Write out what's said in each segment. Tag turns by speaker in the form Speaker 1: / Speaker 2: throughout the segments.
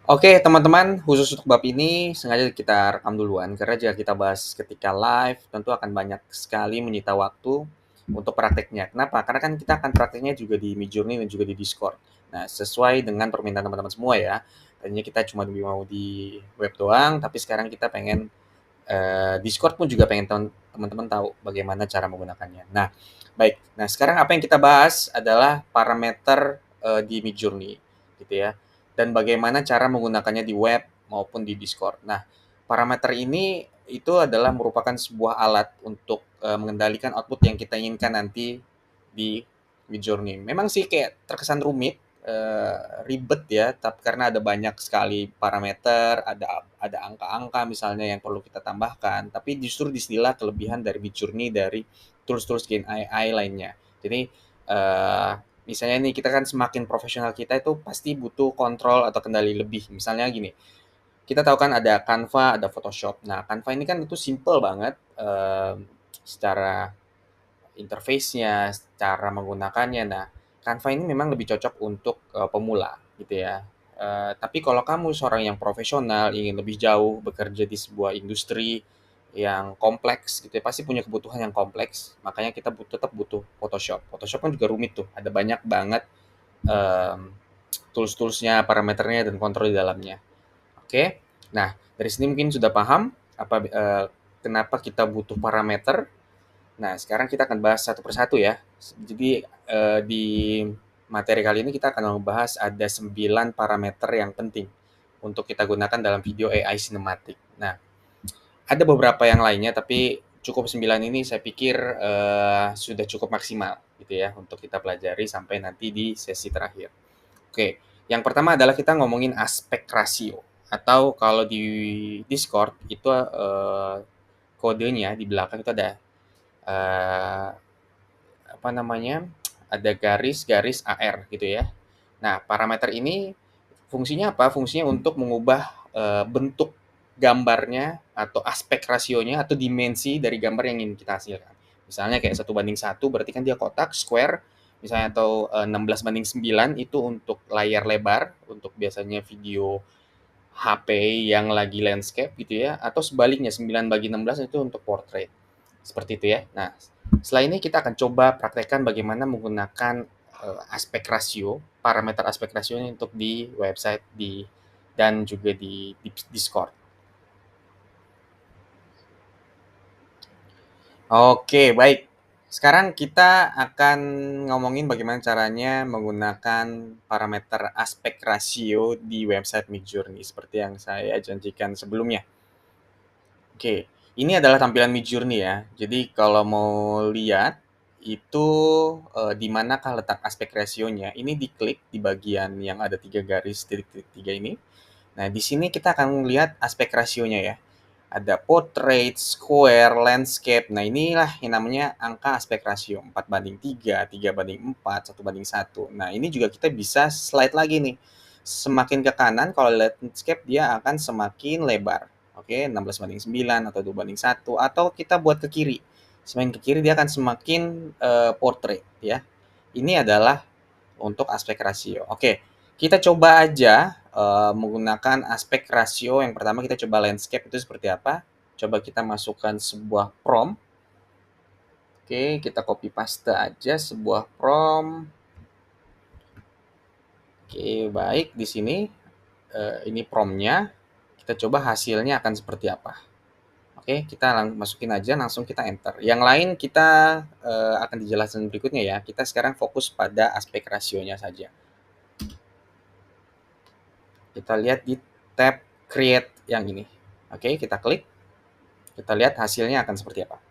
Speaker 1: Oke, teman-teman, khusus untuk bab ini sengaja kita rekam duluan karena jika kita bahas ketika live tentu akan banyak sekali menyita waktu untuk prakteknya. Kenapa? Karena kan kita akan prakteknya juga di Midjourney dan juga di Discord. Nah, sesuai dengan permintaan teman-teman semua ya. Tadinya kita cuma mau di web doang, tapi sekarang kita pengen Discord pun juga pengen teman-teman tahu bagaimana cara menggunakannya. Nah, baik. Nah, sekarang apa yang kita bahas adalah parameter di Midjourney, gitu ya, dan bagaimana cara menggunakannya di web maupun di Discord. Nah, parameter ini itu adalah merupakan sebuah alat untuk mengendalikan output yang kita inginkan nanti di Midjourney. Memang sih kayak terkesan rumit, ribet ya, tapi karena ada banyak sekali parameter, ada angka-angka misalnya yang perlu kita tambahkan, tapi justru disinilah kelebihan dari Midjourney dari tools-tools Gen AI lainnya. Jadi misalnya nih kita kan semakin profesional kita itu pasti butuh kontrol atau kendali lebih. Misalnya gini, kita tahu kan ada Canva, ada Photoshop. Nah, Canva ini kan itu simple banget secara interface-nya, cara menggunakannya. Nah, Canva ini memang lebih cocok untuk pemula gitu ya. Tapi kalau kamu seorang yang profesional, ingin lebih jauh bekerja di sebuah industri yang kompleks gitu ya, pasti punya kebutuhan yang kompleks. Makanya kita tetap butuh Photoshop. Photoshop kan juga rumit tuh, ada banyak banget em, tools-toolsnya, parameternya dan kontrol di dalamnya. Oke. Nah, dari sini mungkin sudah paham kenapa kita butuh parameter. Nah, sekarang kita akan bahas satu persatu ya. Jadi di materi kali ini kita akan membahas ada 9 parameter yang penting untuk kita gunakan dalam video AI Cinematic. Nah, ada beberapa yang lainnya tapi cukup 9 ini saya pikir sudah cukup maksimal gitu ya untuk kita pelajari sampai nanti di sesi terakhir. Oke, yang pertama adalah kita ngomongin aspek rasio atau kalau di Discord itu kodenya di belakang itu ada eh, apa namanya, ada garis-garis AR gitu ya. Nah, parameter ini fungsinya apa? Fungsinya untuk mengubah bentuk gambarnya atau aspek rasionya atau dimensi dari gambar yang ingin kita hasilkan. Misalnya kayak 1:1 berarti kan dia kotak, square, misalnya atau 16:9 itu untuk layar lebar, untuk biasanya video HP yang lagi landscape gitu ya, atau sebaliknya 9:16 itu untuk portrait. Seperti itu ya. Nah, setelah ini kita akan coba praktekkan bagaimana menggunakan aspek rasio, parameter aspek rasio ini untuk di website dan juga di Discord. Oke, baik. Sekarang kita akan ngomongin bagaimana caranya menggunakan parameter aspek rasio di website Midjourney seperti yang saya janjikan sebelumnya. Oke, ini adalah tampilan Midjourney ya. Jadi kalau mau lihat itu di manakah letak aspek rasionya, ini diklik di bagian yang ada tiga garis titik-titik tiga ini. Nah, di sini kita akan melihat aspek rasionya ya. Ada portrait, square, landscape. Nah, inilah yang namanya angka aspek rasio. 4:3, 3:4, 1:1. Nah, ini juga kita bisa slide lagi nih. Semakin ke kanan, kalau landscape dia akan semakin lebar. Oke, 16:9 atau 2:1. Atau kita buat ke kiri. Semakin ke kiri dia akan semakin portrait ya. Ini adalah untuk aspek rasio. Oke, kita coba aja menggunakan aspek rasio. Yang pertama kita coba landscape itu seperti apa. Coba kita masukkan sebuah prompt. Oke, kita copy paste aja sebuah prompt. Oke, baik di sini ini promptnya. Kita coba hasilnya akan seperti apa. Oke, kita masukin aja langsung kita enter. Yang lain kita akan dijelaskan berikutnya ya. Kita sekarang fokus pada aspek rasionya saja. Kita lihat di tab create yang ini. Oke, kita klik. Kita lihat hasilnya akan seperti apa.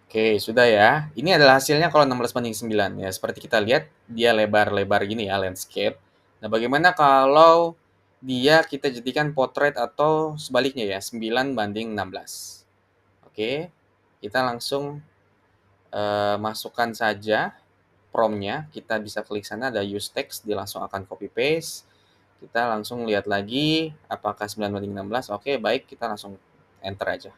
Speaker 1: Oke, sudah ya. Ini adalah hasilnya kalau 16:9 ya. Seperti kita lihat dia lebar-lebar gini ya landscape. Nah, bagaimana kalau dia kita jadikan portrait atau sebaliknya ya, 9:16. Oke, kita langsung masukkan saja prompt-nya, kita bisa klik sana ada use text, dia langsung akan copy paste. Kita langsung lihat lagi apakah 9:16. Oke, baik, kita langsung enter aja.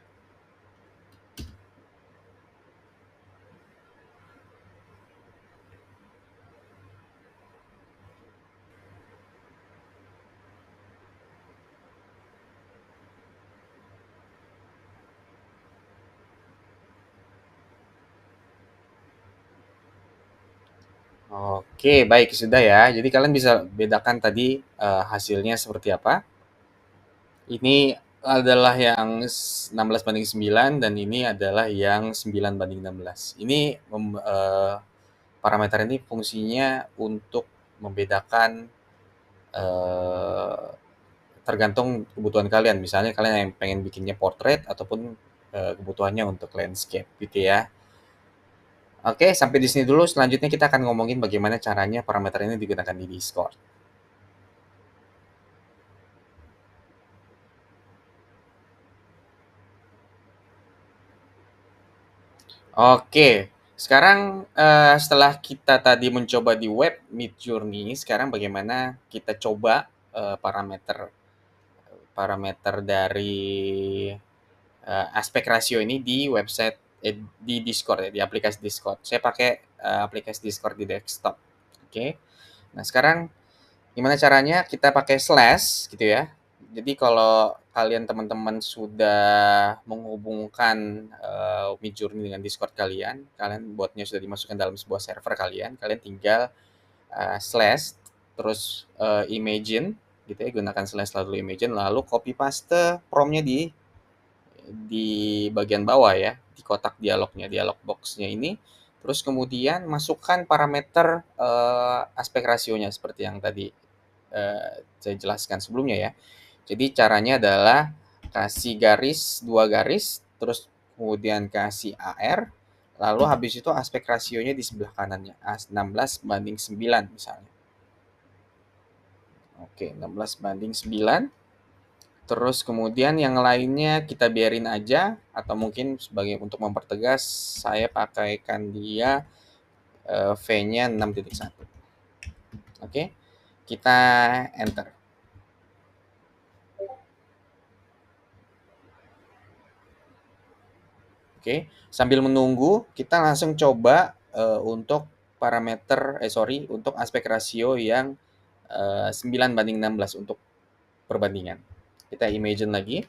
Speaker 1: Oke, baik, sudah ya. Jadi kalian bisa bedakan tadi hasilnya seperti apa. Ini adalah yang 16:9 dan ini adalah yang 9:16. Ini parameter ini fungsinya untuk membedakan eh, tergantung kebutuhan kalian. Misalnya kalian yang pengen bikinnya portrait ataupun kebutuhannya untuk landscape gitu ya. Oke, sampai di sini dulu. Selanjutnya kita akan ngomongin bagaimana caranya parameter ini digunakan di Discord. Oke, sekarang setelah kita tadi mencoba di web Midjourney, sekarang bagaimana kita coba parameter parameter dari aspek rasio ini di website di Discord ya, di aplikasi Discord. Saya pakai aplikasi Discord di desktop. Oke. Nah, sekarang gimana caranya? Kita pakai slash gitu ya. Jadi kalau kalian teman-teman sudah menghubungkan Midjourney dengan Discord kalian, kalian botnya sudah dimasukkan dalam sebuah server kalian, kalian tinggal slash terus imagine gitu ya, gunakan slash lalu imagine lalu copy paste promptnya di bagian bawah ya, di kotak dialognya, dialog box-nya ini. Terus kemudian masukkan parameter aspek rasionya seperti yang tadi saya jelaskan sebelumnya ya. Jadi caranya adalah kasih garis, 2 garis, terus kemudian kasih AR, lalu habis itu aspek rasionya di sebelah kanannya, 16:9 misalnya. Oke, 16:9. Terus kemudian yang lainnya kita biarin aja atau mungkin sebagai untuk mempertegas saya pakaikan dia V-nya 6.1. Oke. Kita enter. Oke. Sambil menunggu kita langsung coba untuk parameter untuk aspek rasio yang 9:16 untuk perbandingan. Kita imagine lagi.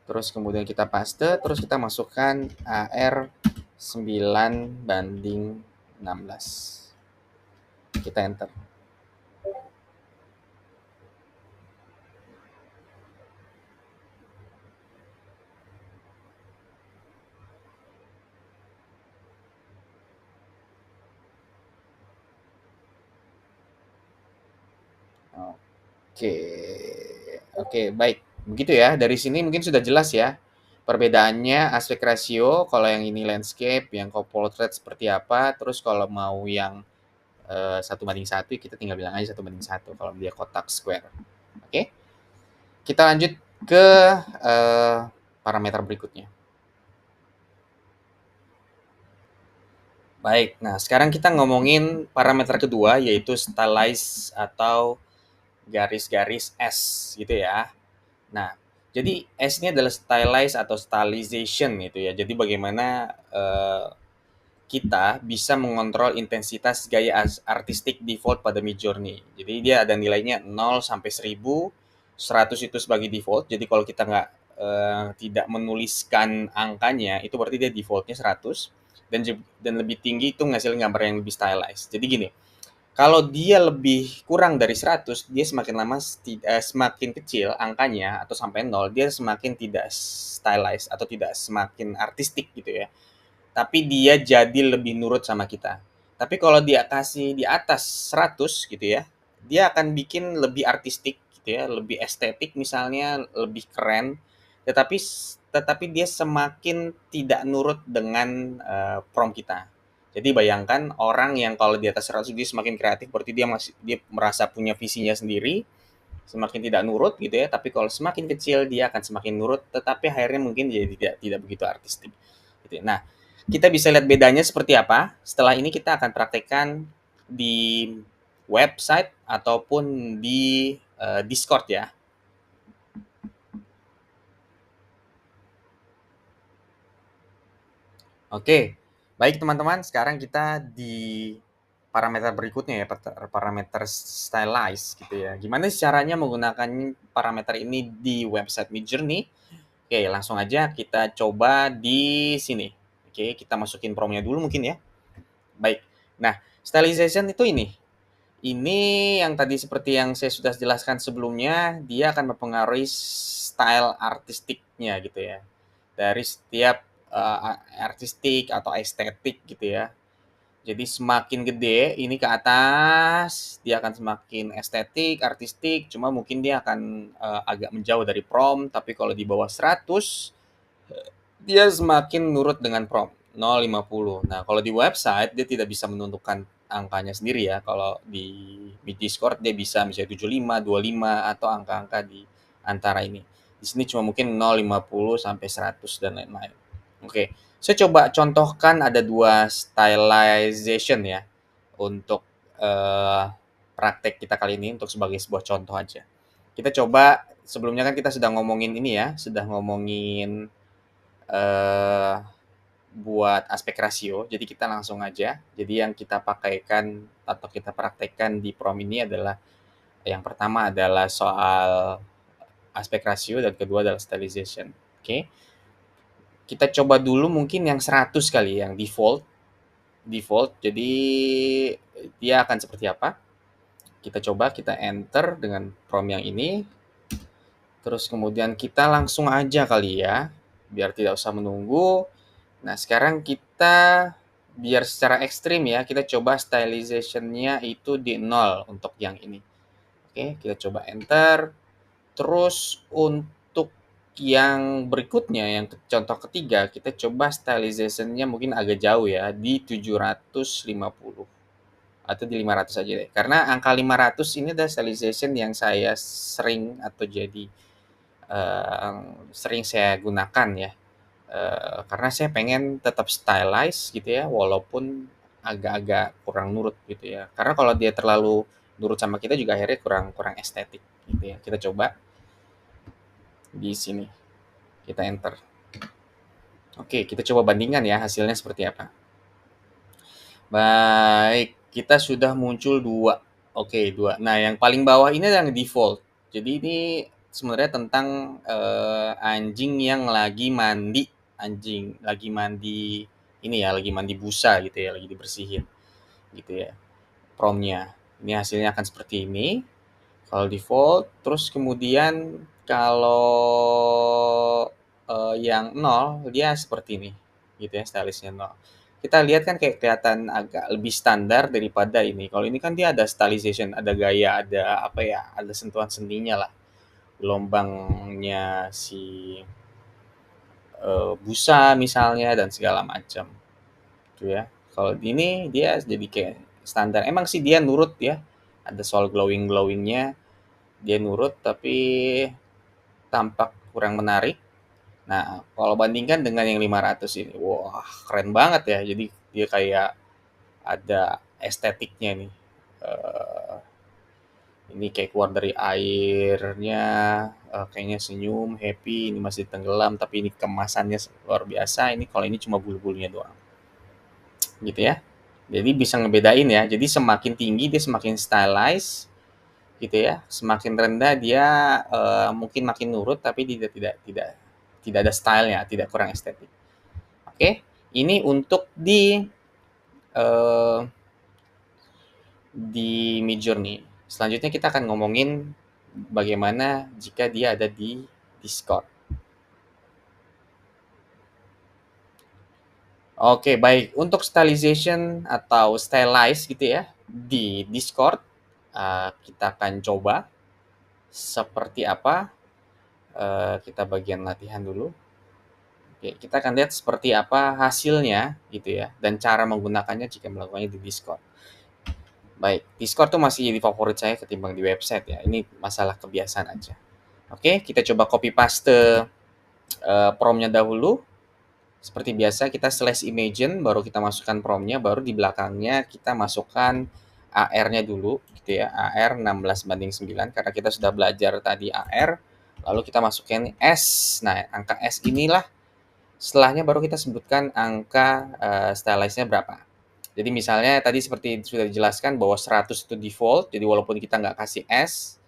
Speaker 1: Terus kemudian kita paste, terus kita masukkan AR 9:16. Kita enter. Oke. Oke, baik. Begitu ya. Dari sini mungkin sudah jelas ya. Perbedaannya aspek rasio, kalau yang ini landscape, yang portrait seperti apa. Terus kalau mau yang 1:1, kita tinggal bilang aja 1:1 kalau dia kotak square. Oke. Kita lanjut ke eh, parameter berikutnya. Baik, nah sekarang kita ngomongin parameter kedua yaitu stylize atau garis-garis S gitu ya. Nah, jadi S ini adalah stylize atau stylization gitu ya. Jadi bagaimana kita bisa mengontrol intensitas gaya artistik default pada Midjourney. Jadi dia ada nilainya 0 sampai 1000, 100 itu sebagai default. Jadi kalau kita nggak tidak menuliskan angkanya, itu berarti dia defaultnya 100 dan lebih tinggi itu menghasilkan gambar yang lebih stylized. Jadi gini, kalau dia lebih kurang dari 100, dia semakin lama semakin kecil angkanya atau sampai 0, dia semakin tidak stylized atau tidak semakin artistik gitu ya. Tapi dia jadi lebih nurut sama kita. Tapi kalau dia kasih di atas 100 gitu ya, dia akan bikin lebih artistik gitu ya, lebih estetik misalnya, lebih keren. Tetapi dia semakin tidak nurut dengan prompt kita. Jadi bayangkan orang yang kalau di atas 100 dia semakin kreatif, berarti dia merasa punya visinya sendiri, semakin tidak nurut gitu ya. Tapi kalau semakin kecil dia akan semakin nurut, tetapi akhirnya mungkin jadi tidak begitu artistik. Gitu ya. Nah, kita bisa lihat bedanya seperti apa. Setelah ini kita akan praktekkan di website ataupun di Discord ya. Oke, baik teman-teman, sekarang kita di parameter berikutnya ya, parameter stylize gitu ya. Gimana sih caranya menggunakan parameter ini di website Midjourney? Oke, langsung aja kita coba di sini. Oke, kita masukin promnya dulu mungkin ya. Baik. Nah, stylization itu ini. Ini yang tadi seperti yang saya sudah jelaskan sebelumnya, dia akan mempengaruhi style artistiknya gitu ya. Dari setiap artistik atau estetik gitu ya. Jadi semakin gede ini ke atas, dia akan semakin estetik, artistik, cuma mungkin dia akan agak menjauh dari prompt, tapi kalau di bawah 100 dia semakin nurut dengan prompt 0,50. Nah, kalau di website dia tidak bisa menentukan angkanya sendiri ya. Kalau di Discord dia bisa misalnya 75, 25 atau angka-angka di antara ini. Di sini cuma mungkin 0,50 sampai 100 dan lain-lain. Oke, saya coba contohkan ada dua stylization ya untuk praktek kita kali ini untuk sebagai sebuah contoh aja. Kita coba sebelumnya kan kita sudah ngomongin ini ya, sudah ngomongin eh, buat aspek rasio. Jadi kita langsung aja. Jadi yang kita pakaikan atau kita praktekkan di prom ini adalah yang pertama adalah soal aspek rasio dan kedua adalah stylization. Oke. Kita coba dulu mungkin yang 100 kali yang default. Jadi dia akan seperti apa? Kita coba kita enter dengan prom yang ini. Terus kemudian kita langsung aja kali ya, biar tidak usah menunggu. Nah, sekarang kita biar secara ekstrim ya, kita coba stylization-nya itu di 0 untuk yang ini. Oke, kita coba enter. Terus untuk yang berikutnya, yang contoh ketiga, kita coba stylization-nya mungkin agak jauh ya, di 750 atau di 500 aja deh. Karena angka 500 ini adalah stylization yang saya sering atau jadi sering saya gunakan ya. Karena saya pengen tetap stylize gitu ya, walaupun agak-agak kurang nurut gitu ya. Karena kalau dia terlalu nurut sama kita juga akhirnya kurang kurang estetik gitu ya. Kita coba di sini, kita enter. Oke, kita coba bandingkan ya hasilnya seperti apa. Baik, kita sudah muncul dua. Oke, dua. Nah, yang paling bawah ini yang default. Jadi ini sebenarnya tentang anjing yang lagi mandi, anjing lagi mandi ini ya, lagi mandi busa gitu ya, lagi dibersihin gitu ya. Promnya. Ini hasilnya akan seperti ini. Kalau default, terus kemudian kalau yang nol dia seperti ini, gitu ya, stylishnya nol. Kita lihat kan kayak kelihatan agak lebih standar daripada ini. Kalau ini kan dia ada stylization, ada gaya, ada apa ya, ada sentuhan seninya lah. Gelombangnya si busa misalnya dan segala macam, gitu ya. Kalau ini dia jadi kayak standar. Emang sih dia nurut ya, ada soal glowingnya, dia nurut tapi tampak kurang menarik. Nah, kalau bandingkan dengan yang 500 ini, wah keren banget ya. Jadi dia kayak ada estetiknya nih. Eh, ini kayak keluar dari airnya, kayaknya senyum, happy, ini masih tenggelam, tapi ini kemasannya luar biasa. Ini kalau ini cuma bulu-bulunya doang, gitu ya. Jadi bisa ngebedain ya. Jadi semakin tinggi dia semakin stylized, gitu ya. Semakin rendah dia mungkin makin nurut tapi tidak ada stylenya, tidak kurang estetik. Oke, ini untuk uh, di Midjourney. Selanjutnya kita akan ngomongin bagaimana jika dia ada di Discord. Oke, baik. Untuk stylization atau stylize gitu ya di Discord, kita akan coba seperti apa. Kita bagian latihan dulu. Oke, kita akan lihat seperti apa hasilnya gitu ya, dan cara menggunakannya jika melakukannya di Discord. Baik, Discord tuh masih jadi favorit saya ketimbang di website ya. Ini masalah kebiasaan aja. Oke, kita coba copy paste prompt-nya dahulu. Seperti biasa kita slash imagine, baru kita masukkan prompt-nya, baru di belakangnya kita masukkan AR-nya dulu gitu ya. AR 16:9 karena kita sudah belajar tadi AR. Lalu kita masukin S. Nah, angka S inilah setelahnya baru kita sebutkan angka stylize-nya berapa. Jadi misalnya tadi seperti sudah dijelaskan bahwa 100 itu default, jadi walaupun kita nggak kasih S,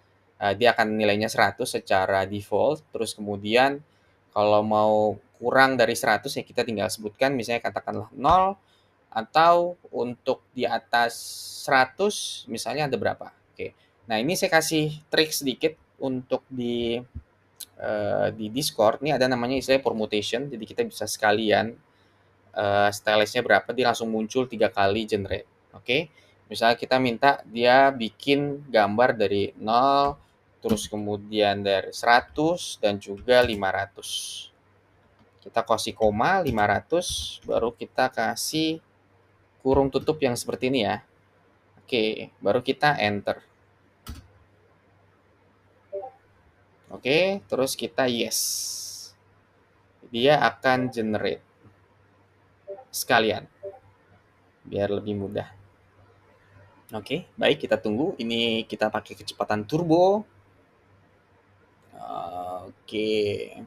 Speaker 1: dia akan nilainya 100 secara default. Terus kemudian kalau mau kurang dari 100 ya kita tinggal sebutkan misalnya katakanlah 0, atau untuk di atas 100 misalnya ada berapa. Oke. Nah, ini saya kasih trik sedikit untuk di Discord. Ini ada namanya istilah permutation, jadi kita bisa sekalian stylizenya berapa, dia langsung muncul 3 kali generate. Oke. Misalnya kita minta dia bikin gambar dari 0, terus kemudian dari 100 dan juga 500. Kita kasih koma 500, baru kita kasih kurung tutup yang seperti ini ya. Oke, baru kita enter. Oke, terus kita yes. Dia akan generate sekalian biar lebih mudah. Oke, baik, kita tunggu. Ini kita pakai kecepatan turbo. Oke.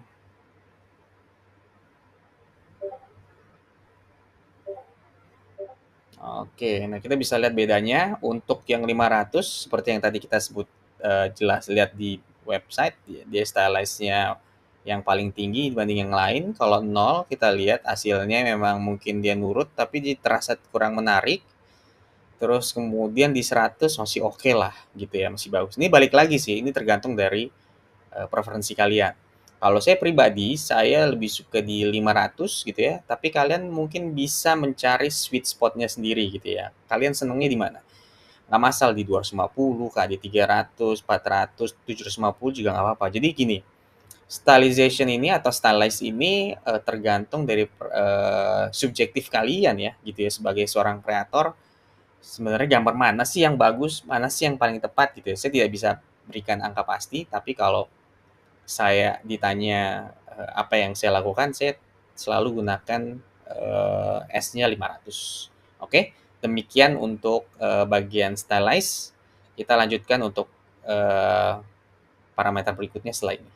Speaker 1: Oke, nah kita bisa lihat bedanya. Untuk yang 500 seperti yang tadi kita sebut jelas lihat di website, dia stylize-nya yang paling tinggi dibanding yang lain. Kalau 0 kita lihat hasilnya memang mungkin dia nurut tapi dia terasa kurang menarik. Terus kemudian di 100 masih oke lah gitu ya, masih bagus. Ini balik lagi sih, ini tergantung dari preferensi kalian. Kalau saya pribadi, saya lebih suka di 500 gitu ya, tapi kalian mungkin bisa mencari sweet spotnya sendiri gitu ya. Kalian senengnya di mana? Nggak masalah di 250, kah, di 300, 400, 750 juga nggak apa-apa. Jadi gini, stylization ini atau stylize ini tergantung dari subjektif kalian ya, gitu ya. Sebagai seorang kreator, sebenarnya gambar mana sih yang bagus, mana sih yang paling tepat gitu ya. Saya tidak bisa berikan angka pasti, tapi kalau saya ditanya apa yang saya lakukan, saya selalu gunakan S-nya 500. Oke, demikian untuk bagian stylize. Kita lanjutkan untuk eh, parameter berikutnya setelah ini.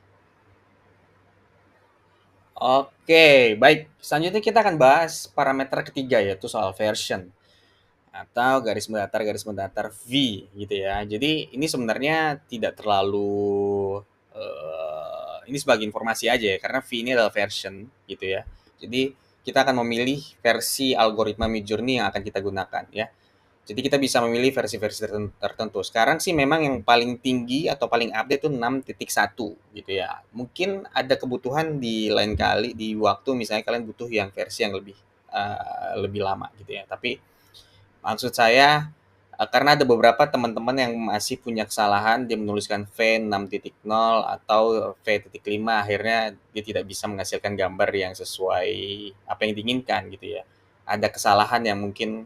Speaker 1: Oke, baik. Selanjutnya kita akan bahas parameter ketiga yaitu soal version atau garis mendatar V gitu ya. Jadi ini sebenarnya tidak terlalu ini sebagai informasi aja ya karena V ini adalah version gitu ya. Jadi kita akan memilih versi algoritma Midjourney yang akan kita gunakan ya. Jadi kita bisa memilih versi-versi tertentu. Sekarang sih memang yang paling tinggi atau paling update itu 6.1 gitu ya. Mungkin ada kebutuhan di lain kali di waktu misalnya kalian butuh yang versi yang lebih lama gitu ya. Tapi maksud saya karena ada beberapa teman-teman yang masih punya kesalahan dia menuliskan V6.0 atau V.5 akhirnya dia tidak bisa menghasilkan gambar yang sesuai apa yang diinginkan gitu ya. Ada kesalahan yang mungkin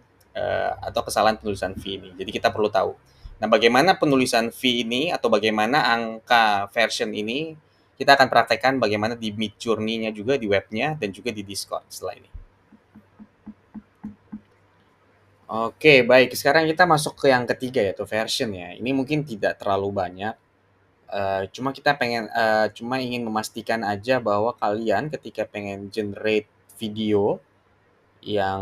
Speaker 1: atau kesalahan penulisan V ini. Jadi kita perlu tahu. Nah, bagaimana penulisan V ini atau bagaimana angka version ini kita akan praktekkan bagaimana di Midjourney-nya juga di webnya dan juga di Discord setelah ini. Oke, baik. Sekarang kita masuk ke yang ketiga yaitu version ya. Ini mungkin tidak terlalu banyak. Cuma ingin memastikan aja bahwa kalian ketika pengen generate video yang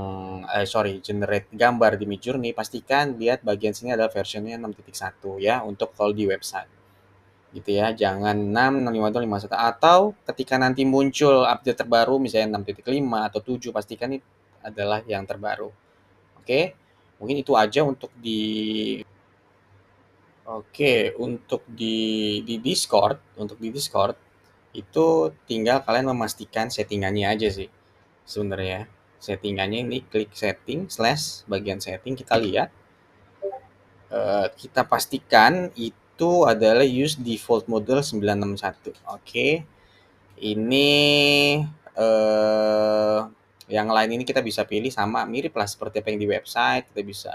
Speaker 1: generate gambar di Midjourney, pastikan lihat bagian sini adalah versionnya 6.1 ya untuk kalau di website. Gitu ya. Jangan 6, 6.5, 5.1 atau ketika nanti muncul update terbaru misalnya 6.5 atau 7 pastikan ini adalah yang terbaru. Oke, mungkin itu aja untuk di Discord itu tinggal kalian memastikan settingannya aja sih sebenarnya. Settingannya ini klik setting slash bagian setting kita lihat kita pastikan itu adalah use default model 961. Oke. Ini yang lain ini kita bisa pilih sama mirip lah seperti apa yang di website. Kita bisa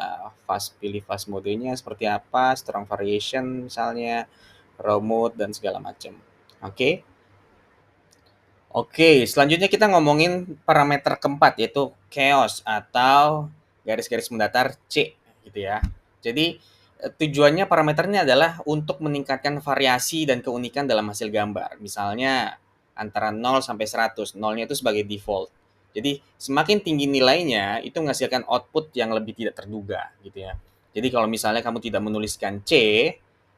Speaker 1: pilih fast modenya seperti apa, strong variation misalnya, raw mode dan segala macam. Oke. Oke, selanjutnya kita ngomongin parameter keempat yaitu chaos atau garis-garis mendatar C gitu ya. Jadi tujuannya parameternya adalah untuk meningkatkan variasi dan keunikan dalam hasil gambar. Misalnya antara 0 sampai 100. 0-nya itu sebagai default. Jadi semakin tinggi nilainya itu menghasilkan output yang lebih tidak terduga gitu ya. Jadi kalau misalnya kamu tidak menuliskan C,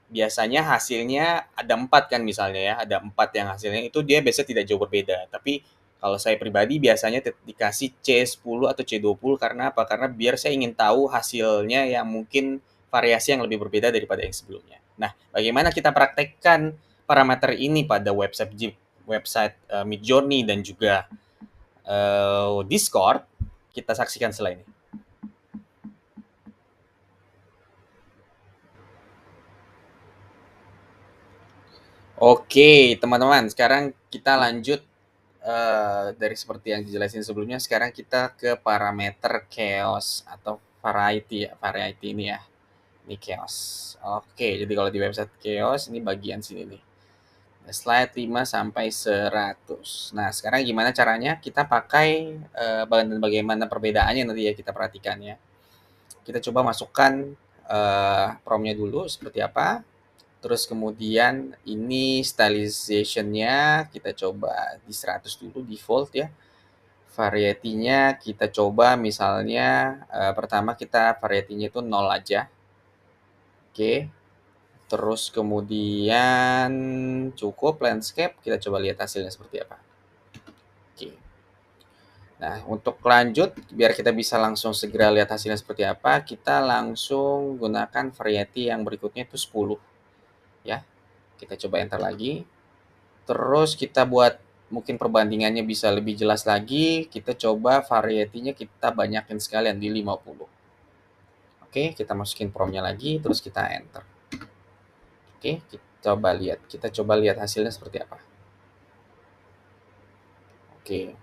Speaker 1: biasanya hasilnya ada 4 kan misalnya ya, ada 4 yang hasilnya itu dia biasanya tidak jauh berbeda. Tapi kalau saya pribadi biasanya dikasih C10 atau C20 karena apa? Karena biar saya ingin tahu hasilnya yang mungkin variasi yang lebih berbeda daripada yang sebelumnya. Nah, bagaimana kita praktekkan parameter ini pada website Midjourney dan juga Discord? Kita saksikan setelah ini. Oke, teman-teman, sekarang kita lanjut dari seperti yang dijelasin sebelumnya. Sekarang kita ke parameter chaos atau variety ya, variety ini ya. Ini chaos. Oke, jadi kalau di website chaos ini bagian sini nih. Slide 5 sampai 100. Nah, sekarang gimana caranya kita pakai bagaimana perbedaannya nanti ya kita perhatikan ya. Kita coba masukkan prompt-nya dulu seperti apa. Terus kemudian ini stylization-nya kita coba di 100 dulu default ya. Variety-nya kita coba misalnya pertama kita variety-nya itu 0 aja. Oke. Terus kemudian cukup landscape, kita coba lihat hasilnya seperti apa. Oke. Nah, untuk lanjut biar kita bisa langsung segera lihat hasilnya seperti apa, kita langsung gunakan variety yang berikutnya itu 10 ya. Kita coba enter lagi. Terus kita buat mungkin perbandingannya bisa lebih jelas lagi, kita coba variety-nya kita banyakin sekalian di 50. Oke, kita masukin prompt-nya lagi, terus kita enter. Oke, kita coba lihat hasilnya seperti apa. Oke.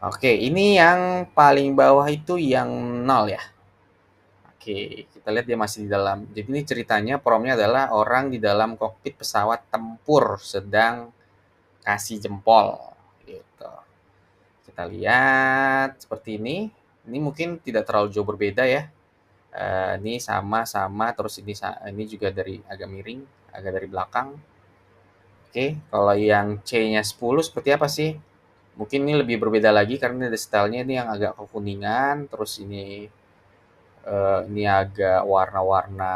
Speaker 1: Oke, ini yang paling bawah itu yang 0 ya. Oke, kita lihat dia masih di dalam. Jadi ini ceritanya prompt-nya adalah orang di dalam kokpit pesawat tempur sedang kasih jempol gitu. Kita lihat seperti ini. Ini mungkin tidak terlalu jauh berbeda ya. Ini sama-sama, terus ini juga dari agak miring, agak dari belakang. Oke, kalau yang C-nya 10 seperti apa sih? Mungkin ini lebih berbeda lagi karena ada stylenya ini yang agak kekuningan, terus ini agak warna-warna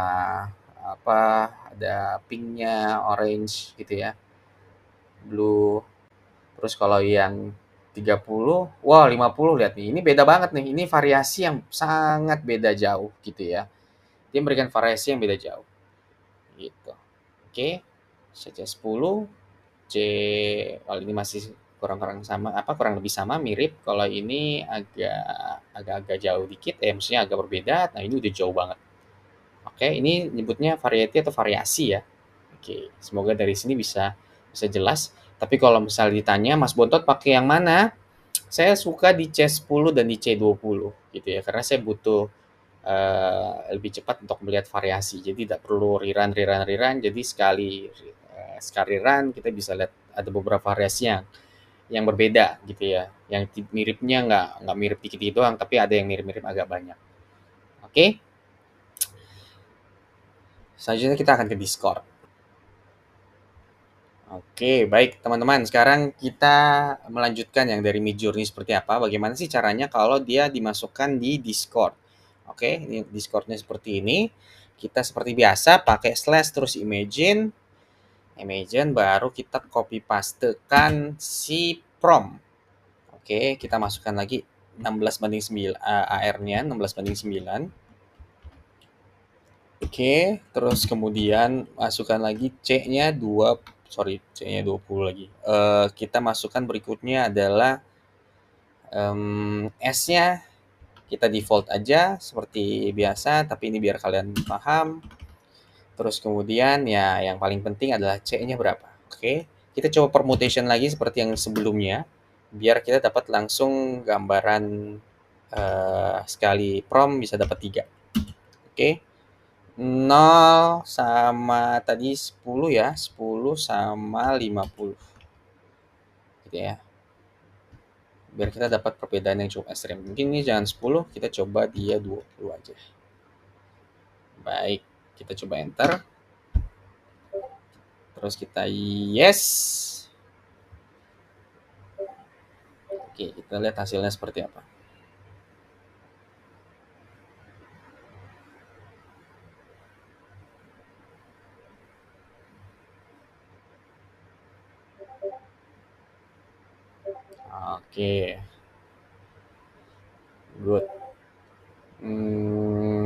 Speaker 1: apa, ada pinknya, orange gitu ya, blue. Terus kalau yang 30, wah 50 lihat nih, ini beda banget nih, ini variasi yang sangat beda jauh gitu ya. Dia memberikan variasi yang beda jauh gitu. Oke, C10, C kalau ini masih kurang lebih sama, mirip. Kalau ini agak-agak jauh dikit, maksudnya agak berbeda. Nah, ini udah jauh banget. Oke, ini nyebutnya variety atau variasi ya. Oke, semoga dari sini bisa bisa jelas. Tapi kalau misalnya ditanya, Mas Bontot pakai yang mana? Saya suka di C10 dan di C20 gitu ya, karena saya butuh lebih cepat untuk melihat variasi. Jadi tidak perlu rerun. Jadi sekali run kita bisa lihat ada beberapa variasi yang berbeda gitu ya. Yang miripnya nggak mirip dikit-dikit doang, tapi ada yang mirip-mirip agak banyak. Oke. Selanjutnya kita akan ke Discord. Oke, baik teman-teman. Sekarang kita melanjutkan yang dari Midjourney seperti apa. Bagaimana sih caranya kalau dia dimasukkan di Discord. Oke, ini Discordnya seperti ini. Kita seperti biasa pakai slash terus imagine baru kita copy pastekan si prompt. Oke, kita masukkan lagi 16:9 AR-nya 16:9. Oke, terus kemudian masukkan lagi C-nya C-nya 20 lagi. Kita masukkan berikutnya adalah S-nya kita default aja seperti biasa, tapi ini biar kalian paham. Terus kemudian ya yang paling penting adalah C-nya berapa. Oke. Kita coba permutation lagi seperti yang sebelumnya, biar kita dapat langsung gambaran sekali prompt bisa dapat 3. Oke. 0 sama tadi 10 ya, 10 sama 50. Gitu ya. Biar kita dapat perbedaan yang cukup ekstrim. Mungkin ini jangan 10, kita coba dia 20 aja. Baik, kita coba enter. Terus kita yes. Oke, kita lihat hasilnya seperti apa. Oke, good.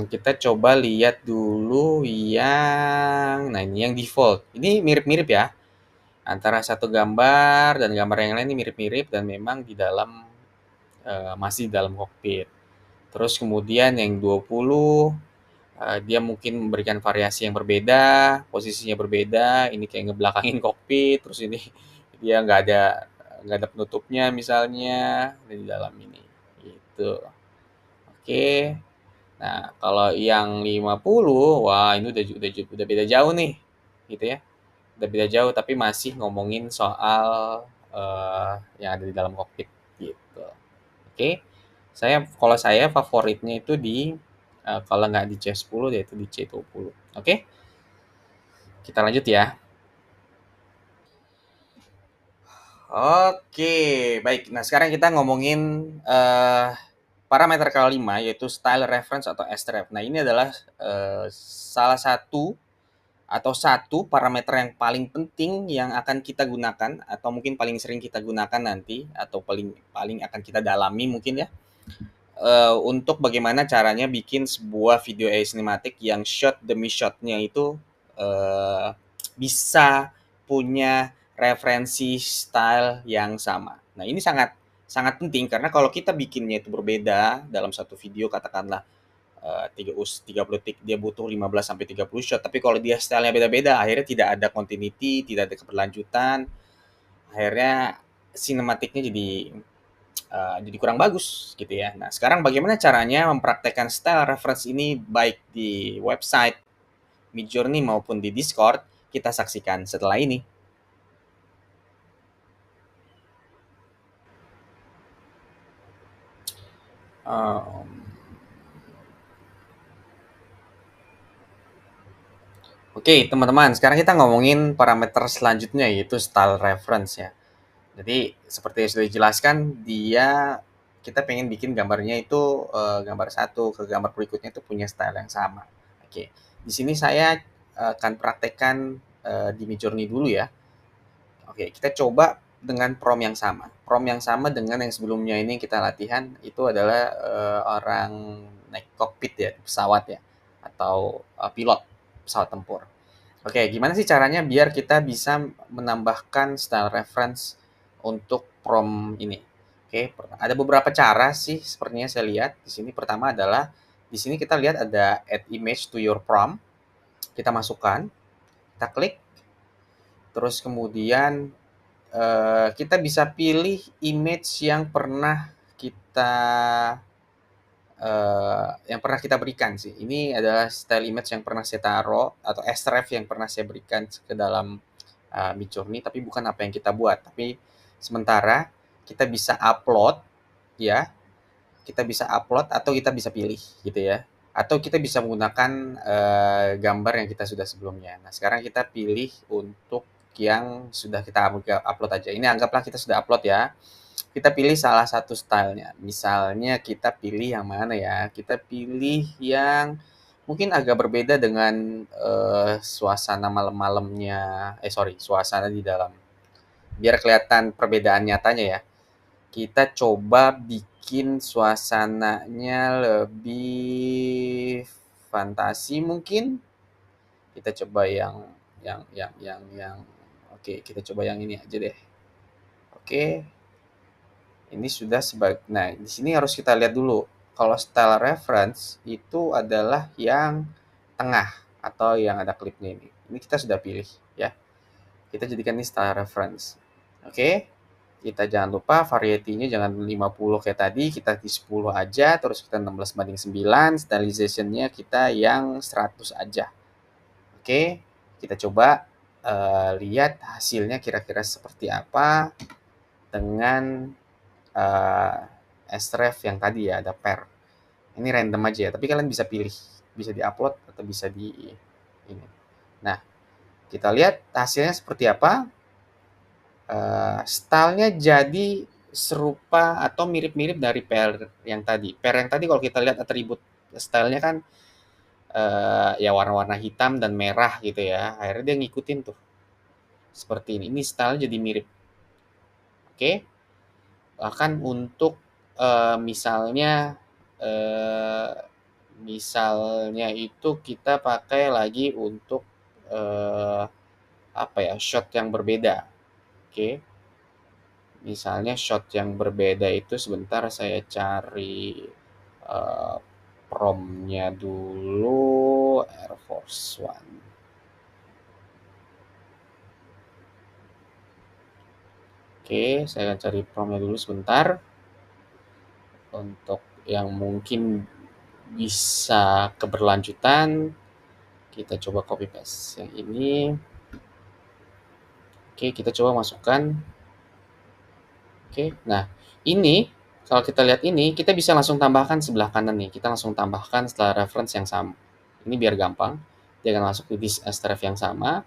Speaker 1: Kita coba lihat dulu nah ini yang default. Ini mirip-mirip ya, antara satu gambar dan gambar yang lain ini mirip-mirip dan memang di dalam masih di dalam kokpit. Terus kemudian yang 20 dia mungkin memberikan variasi yang berbeda, posisinya berbeda, ini kayak ngebelakangin kokpit, terus ini dia nggak ada penutupnya misalnya di dalam ini, gitu. Oke. Nah, kalau yang 50, wah ini udah beda jauh nih, gitu ya. Udah beda jauh, tapi masih ngomongin soal yang ada di dalam kokpit, gitu. Oke, kalau saya favoritnya itu kalau nggak di C10 yaitu di C20. Oke, kita lanjut ya. Oke, baik. Nah, sekarang kita ngomongin parameter kelima yaitu style reference atau SREF. Nah, ini adalah salah satu parameter yang paling penting yang akan kita gunakan atau mungkin paling sering kita gunakan nanti atau paling paling akan kita dalami mungkin ya untuk bagaimana caranya bikin sebuah video cinematic yang shot demi shotnya itu uh, bisa punya referensi style yang sama. Nah ini sangat sangat penting karena kalau kita bikinnya itu berbeda dalam satu video katakanlah 30 detik dia butuh 15 sampai 30 shot tapi kalau dia stylenya beda-beda akhirnya tidak ada continuity, tidak ada keberlanjutan, akhirnya sinematiknya jadi kurang bagus gitu ya. Nah, sekarang bagaimana caranya mempraktekkan style reference ini baik di website Midjourney maupun di Discord? Kita saksikan setelah ini. Oke, teman-teman, sekarang kita ngomongin parameter selanjutnya yaitu style reference ya. Jadi seperti yang sudah dijelaskan, kita pengen bikin gambarnya itu gambar satu ke gambar berikutnya itu punya style yang sama. Oke, di sini saya akan praktekkan di Midjourney dulu ya. Oke, kita coba dengan prompt yang sama. Prompt yang sama dengan yang sebelumnya ini kita latihan itu adalah orang naik kokpit ya, pesawat ya, atau pilot pesawat tempur. Oke, gimana sih caranya biar kita bisa menambahkan style reference untuk prompt ini? Oke, ada beberapa cara sih sepertinya saya lihat di sini. Pertama adalah di sini kita lihat ada add image to your prompt. Kita masukkan, kita klik, terus kemudian kita bisa pilih image yang pernah kita berikan sih. Ini adalah style image yang pernah saya taruh atau sref yang pernah saya berikan ke dalam Midjourney, tapi bukan apa yang kita buat. Tapi sementara kita bisa upload, ya, kita bisa upload atau kita bisa pilih, gitu ya. Atau kita bisa menggunakan gambar yang kita sudah sebelumnya. Nah, sekarang kita pilih untuk yang sudah kita upload aja. Ini anggaplah kita sudah upload ya. Kita pilih salah satu stylenya. Misalnya kita pilih yang mana ya? Kita pilih yang mungkin agak berbeda dengan suasana malam-malamnya. Suasana di dalam. Biar kelihatan perbedaan nyatanya ya. Kita coba bikin suasananya lebih fantasi mungkin. Kita coba yang oke, kita coba yang ini aja deh. Oke, ini sudah nah di sini harus kita lihat dulu kalau style reference itu adalah yang tengah atau yang ada klipnya ini kita sudah pilih ya. Kita jadikan ini style reference. Oke. Kita jangan lupa variety-nya jangan 50 kayak tadi, kita di 10 aja, terus kita 16:9, stylizationnya kita yang 100 aja. Oke, kita coba lihat hasilnya kira-kira seperti apa dengan href yang tadi ya, ada pair. Ini random aja ya, tapi kalian bisa pilih, bisa di-upload atau bisa di ini. Nah, kita lihat hasilnya seperti apa. Stylenya jadi serupa atau mirip-mirip dari pair yang tadi. Pair yang tadi kalau kita lihat atribut stylenya kan ya warna-warna hitam dan merah gitu ya. Akhirnya dia ngikutin tuh seperti ini. Ini style jadi mirip. Oke. Bahkan untuk misalnya eh, misalnya itu kita pakai lagi untuk apa ya, shot yang berbeda. Oke. Misalnya shot yang berbeda itu sebentar saya cari uh, promnya dulu, Air Force One. Oke, saya akan cari promnya dulu sebentar untuk yang mungkin bisa keberlanjutan. Kita coba copy paste yang ini. Oke, kita coba masukkan. Oke, nah ini kalau kita lihat ini, kita bisa langsung tambahkan sebelah kanan nih. Kita langsung tambahkan setelah reference yang sama. Ini biar gampang. Dia akan masuk di this href yang sama.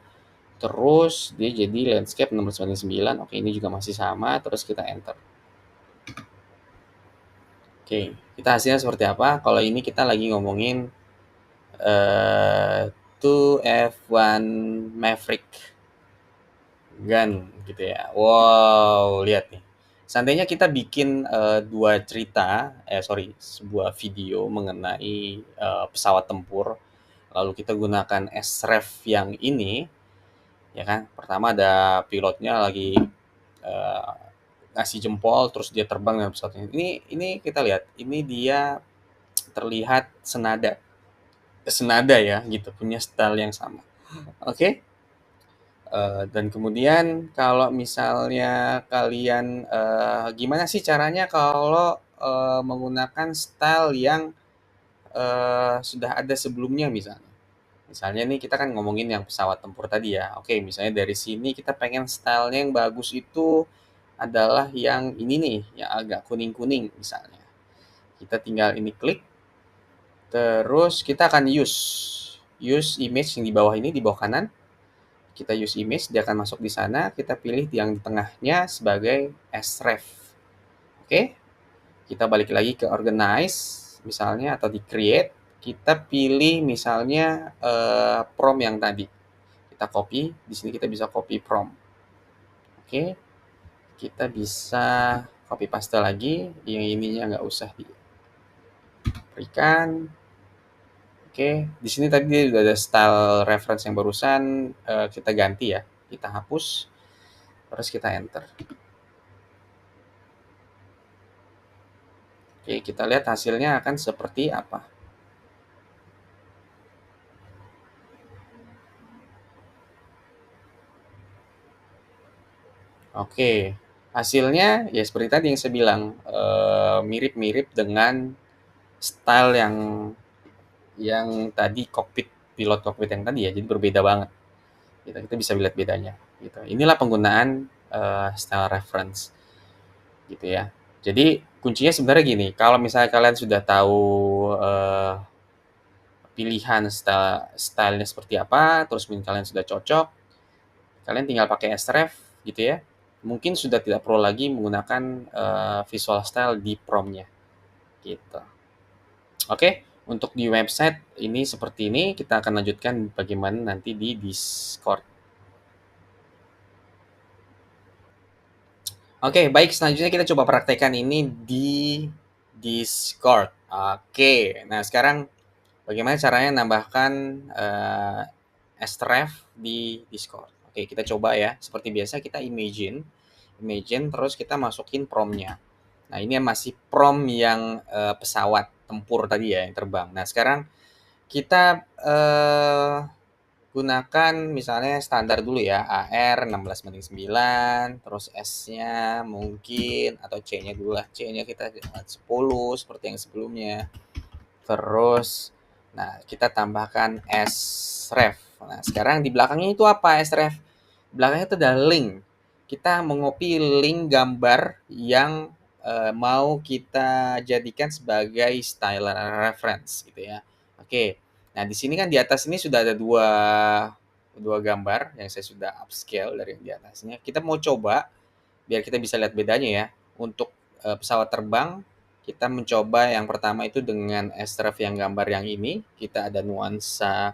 Speaker 1: Terus dia jadi landscape 16:9. Oke, ini juga masih sama. Terus kita enter. Oke, kita hasilnya seperti apa? Kalau ini kita lagi ngomongin 2F1 Maverick Gun gitu ya. Wow, lihat nih. Seandainya kita bikin dua cerita, sorry, sebuah video mengenai pesawat tempur, lalu kita gunakan sref yang ini, ya kan? Pertama ada pilotnya lagi eh, ngasih jempol, terus dia terbang dengan pesawatnya. Ini kita lihat, ini dia terlihat senada ya, gitu, punya style yang sama. Oke. Dan kemudian kalau misalnya kalian gimana sih caranya kalau menggunakan style yang sudah ada sebelumnya misalnya. Misalnya nih kita kan ngomongin yang pesawat tempur tadi ya. Oke, misalnya dari sini kita pengen stylenya yang bagus itu adalah yang ini nih, yang agak kuning-kuning misalnya. Kita tinggal ini klik, terus kita akan use image yang di bawah ini, di bawah kanan. Kita use image, dia akan masuk di sana. Kita pilih yang di tengahnya sebagai href. Oke, kita balik lagi ke organize misalnya atau di create. Kita pilih misalnya prompt yang tadi. Kita copy. Di sini kita bisa copy prompt. Oke, kita bisa copy paste lagi. Yang ininya nggak usah diberikan. Oke, di sini tadi dia udah ada style reference yang barusan kita ganti ya. Kita hapus, terus kita enter. Oke, kita lihat hasilnya akan seperti apa. Oke, hasilnya ya seperti tadi yang saya bilang, mirip-mirip dengan style yang tadi pilot kokpit yang tadi ya, jadi berbeda banget. Kita bisa lihat bedanya. Gitu. Inilah penggunaan style reference, gitu ya. Jadi kuncinya sebenarnya gini, kalau misalnya kalian sudah tahu pilihan stylenya seperti apa, terus mungkin kalian sudah cocok, kalian tinggal pakai href gitu ya. Mungkin sudah tidak perlu lagi menggunakan visual style di prompt-nya gitu. Oke, untuk di website ini seperti ini, kita akan lanjutkan bagaimana nanti di Discord. Oke, baik, selanjutnya kita coba praktekkan ini di Discord. Oke, nah sekarang bagaimana caranya nambahkan href di Discord. Oke, kita coba ya. Seperti biasa kita imagine terus kita masukin prompt-nya. Nah, ini masih prompt yang pesawat tempur tadi ya yang terbang. Nah, sekarang kita gunakan misalnya standar dulu ya, AR 16:9, terus S-nya mungkin atau C-nya dulu lah, C-nya kita 10 seperti yang sebelumnya. Terus, nah kita tambahkan sref. Nah sekarang di belakangnya itu apa sref? Belakangnya itu ada link. Kita mengopi link gambar yang mau kita jadikan sebagai style reference gitu ya. Oke. Nah di sini kan di atas ini sudah ada dua gambar yang saya sudah upscale dari yang di atasnya. Kita mau coba biar kita bisa lihat bedanya ya. Untuk pesawat terbang kita mencoba yang pertama itu dengan sref yang gambar yang ini. Kita ada nuansa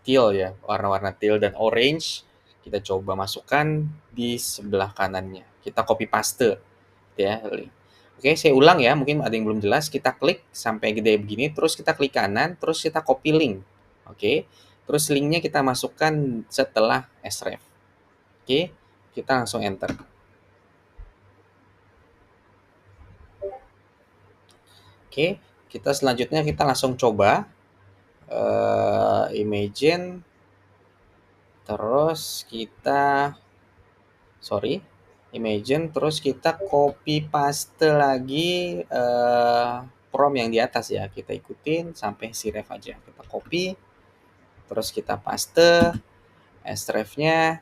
Speaker 1: teal ya, warna-warna teal dan orange. Kita coba masukkan di sebelah kanannya. Kita copy paste ya. Oke, saya ulang ya, mungkin ada yang belum jelas. Kita klik sampai gede begini, terus kita klik kanan, terus kita copy link. Oke, terus linknya kita masukkan setelah sref. Oke, kita langsung enter. Oke, kita selanjutnya kita langsung coba imagine, terus kita imagine, terus kita copy paste lagi prompt yang di atas ya. Kita ikutin sampai si ref aja. Kita copy, terus kita paste sref-nya,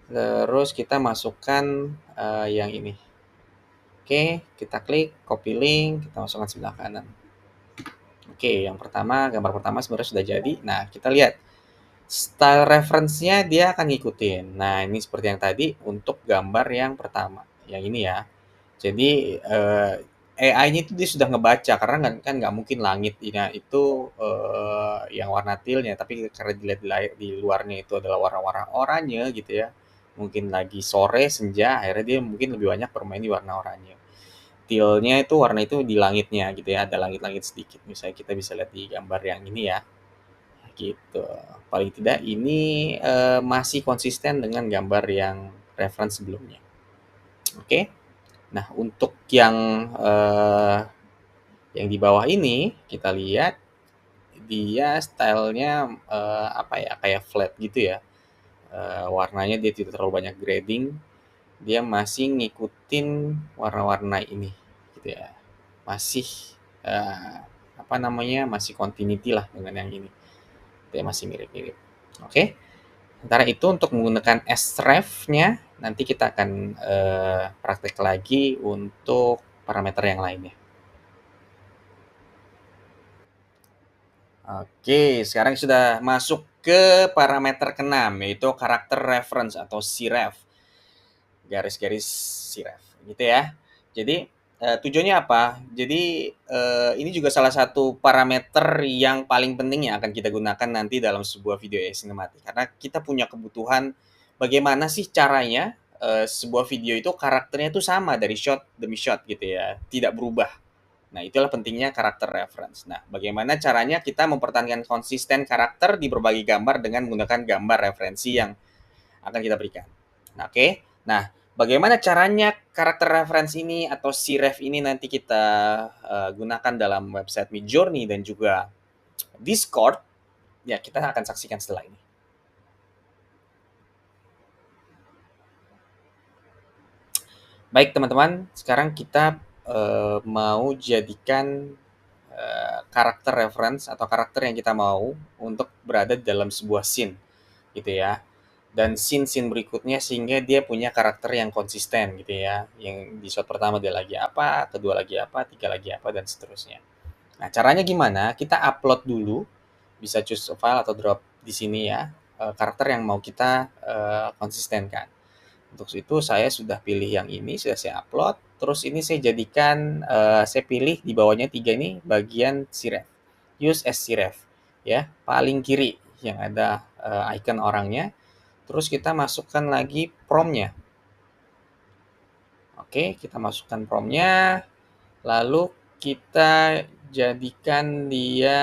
Speaker 1: terus kita masukkan yang ini. Oke, kita klik copy link, kita masukkan sebelah kanan. Oke, yang pertama, gambar pertama sebenarnya sudah jadi. Nah, kita lihat style reference-nya dia akan ngikutin. Nah, ini seperti yang tadi untuk gambar yang pertama, yang ini ya. Jadi AI-nya itu dia sudah ngebaca karena kan nggak mungkin langit ini itu yang warna teal-nya, tapi karena dilihat di luarnya itu adalah warna-warna oranye gitu ya. Mungkin lagi sore, senja, akhirnya dia mungkin lebih banyak bermain di warna oranye. Teal-nya itu warna itu di langitnya gitu ya, ada langit-langit sedikit. Misalnya kita bisa lihat di gambar yang ini ya, gitu. Paling tidak ini masih konsisten dengan gambar yang reference sebelumnya. Oke. Nah, untuk yang di bawah ini kita lihat dia stylenya apa ya, kayak flat gitu ya. Warnanya dia tidak terlalu banyak grading, dia masih ngikutin warna-warna ini gitu ya. Masih apa namanya, masih continuity lah dengan yang ini. Dia masih mirip-mirip. Oke. Sementara itu untuk menggunakan sref-nya nanti kita akan praktek lagi untuk parameter yang lainnya. Oke, sekarang sudah masuk ke parameter ke-6 yaitu karakter reference atau sref. Garis-garis sref gitu ya. Jadi tujuannya apa? Jadi ini juga salah satu parameter yang paling penting yang akan kita gunakan nanti dalam sebuah video sinematik. Karena kita punya kebutuhan bagaimana sih caranya sebuah video itu karakternya itu sama dari shot demi shot gitu ya, tidak berubah. Nah, itulah pentingnya karakter reference. Nah, bagaimana caranya kita mempertahankan konsisten karakter di berbagai gambar dengan menggunakan gambar referensi yang akan kita berikan. Nah, oke. Nah, bagaimana caranya karakter reference ini atau sref ini nanti kita gunakan dalam website Midjourney dan juga Discord? Ya, kita akan saksikan setelah ini. Baik, teman-teman, sekarang kita mau jadikan karakter reference atau karakter yang kita mau untuk berada dalam sebuah scene gitu ya. Dan scene-scene berikutnya sehingga dia punya karakter yang konsisten gitu ya. Yang di shot pertama dia lagi apa, kedua lagi apa, tiga lagi apa, dan seterusnya. Nah, caranya gimana? Kita upload dulu, bisa choose file atau drop di sini ya, karakter yang mau kita konsistenkan. Untuk itu saya sudah pilih yang ini, sudah saya upload. Terus ini saya jadikan, saya pilih di bawahnya tiga ini bagian sref. Use as sref ya, paling kiri yang ada icon orangnya. Terus kita masukkan lagi prompt-nya. Oke, kita masukkan prompt-nya. Lalu kita jadikan dia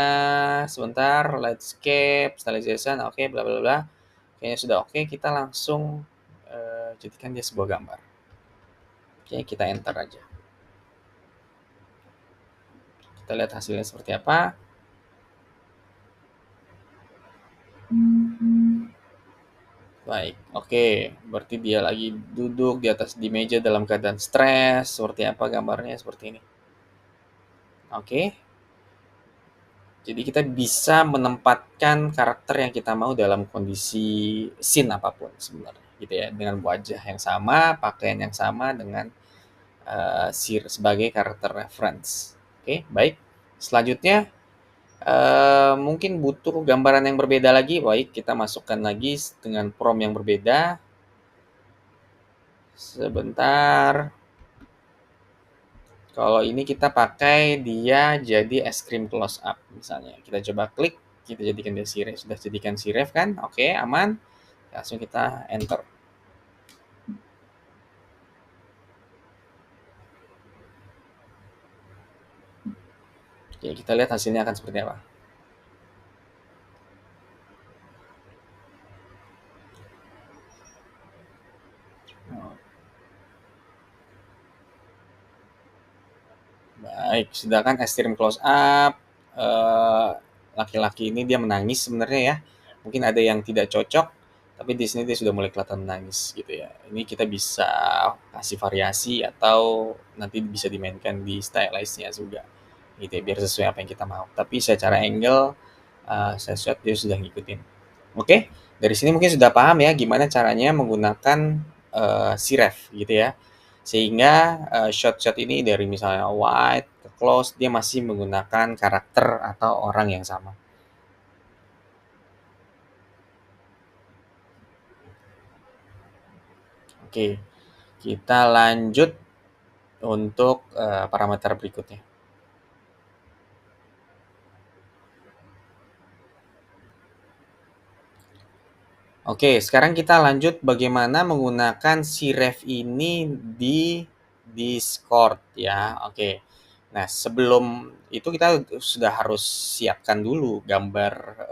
Speaker 1: sebentar landscape, stylization, oke, bla bla bla. Kayaknya sudah oke, kita langsung jadikan dia sebuah gambar. Oke, kita enter aja. Kita lihat hasilnya seperti apa. Baik, oke. Berarti dia lagi duduk di atas di meja dalam keadaan stres. Seperti apa gambarnya? Seperti ini. Oke. Jadi kita bisa menempatkan karakter yang kita mau dalam kondisi scene apapun sebenarnya, gitu ya. Dengan wajah yang sama, pakaian yang sama, dengan sebagai karakter reference. Oke, baik. Selanjutnya mungkin butuh gambaran yang berbeda lagi. Baik, kita masukkan lagi dengan prompt yang berbeda. Sebentar. Kalau ini kita pakai dia jadi es krim close up misalnya. Kita coba klik, kita jadikan dia siref. Sudah jadikan siref kan? Oke, aman. Langsung kita enter. Oke, kita lihat hasilnya akan seperti apa. Baik, sedangkan es krim close up, laki-laki ini dia menangis sebenarnya ya. Mungkin ada yang tidak cocok, tapi di sini dia sudah mulai kelihatan menangis gitu ya. Ini kita bisa kasih variasi atau nanti bisa dimainkan di stylize-nya juga gitu ya, biar sesuai apa yang kita mau. Tapi secara angle, saya shot dia sudah ngikutin. Oke, dari sini mungkin sudah paham ya gimana caranya menggunakan siref gitu ya. Sehingga shot-shot ini dari misalnya wide ke close dia masih menggunakan karakter atau orang yang sama. Oke, kita lanjut untuk parameter berikutnya. Oke, sekarang kita lanjut bagaimana menggunakan si ref ini di Discord ya. Oke. Nah, sebelum itu kita sudah harus siapkan dulu gambar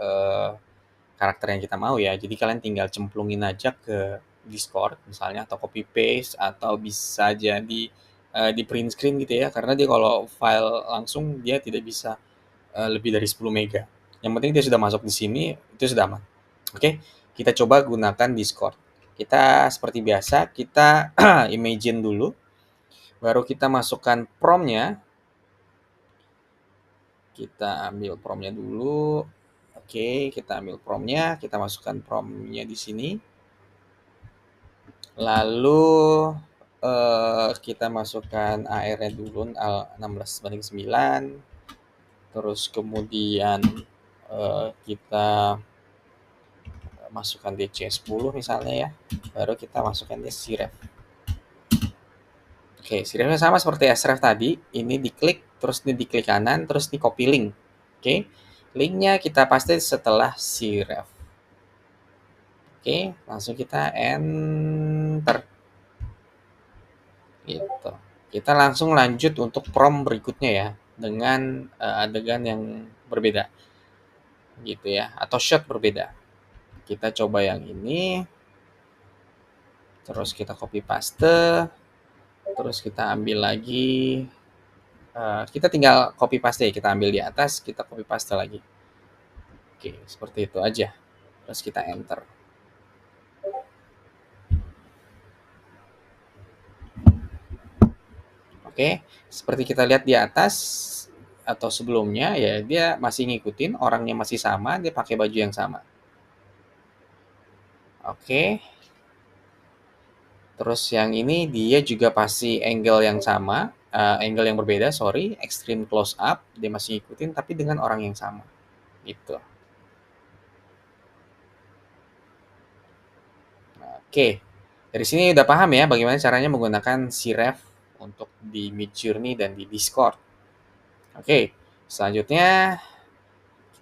Speaker 1: karakter yang kita mau ya. Jadi kalian tinggal cemplungin aja ke Discord misalnya atau copy paste atau bisa jadi di print screen gitu ya. Karena dia kalau file langsung dia tidak bisa lebih dari 10 mega. Yang penting dia sudah masuk di sini, itu sudah aman. Oke, kita coba gunakan Discord. Kita seperti biasa, kita imagine dulu, baru kita masukkan prompt-nya. Kita ambil prompt-nya dulu. Oke, kita ambil prompt-nya, kita masukkan prompt-nya di sini. Lalu kita masukkan AR-nya dulu 16:9. Terus kemudian kita masukkan DC 10 misalnya ya, baru kita masukkan di sref. Oke, srefnya sama seperti sref tadi, ini diklik, terus ini diklik kanan, terus ini copy link. Oke, linknya kita paste setelah sref. Oke, langsung kita enter. Gitu. Kita langsung lanjut untuk prompt berikutnya ya, dengan adegan yang berbeda. Gitu ya, atau shot berbeda. Kita coba yang ini, terus kita copy paste, terus kita ambil lagi, kita tinggal copy paste, kita ambil di atas, kita copy paste lagi. Oke, seperti itu aja. Terus kita enter. Oke, seperti kita lihat di atas atau sebelumnya ya dia masih ngikutin, orangnya masih sama, dia pakai baju yang sama. Oke. Terus yang ini dia juga pasti angle yang sama, angle yang berbeda, sorry, extreme close up, dia masih ngikutin tapi dengan orang yang sama, gitu. Oke, dari sini udah paham ya bagaimana caranya menggunakan sref untuk di Midjourney dan di Discord. Oke, selanjutnya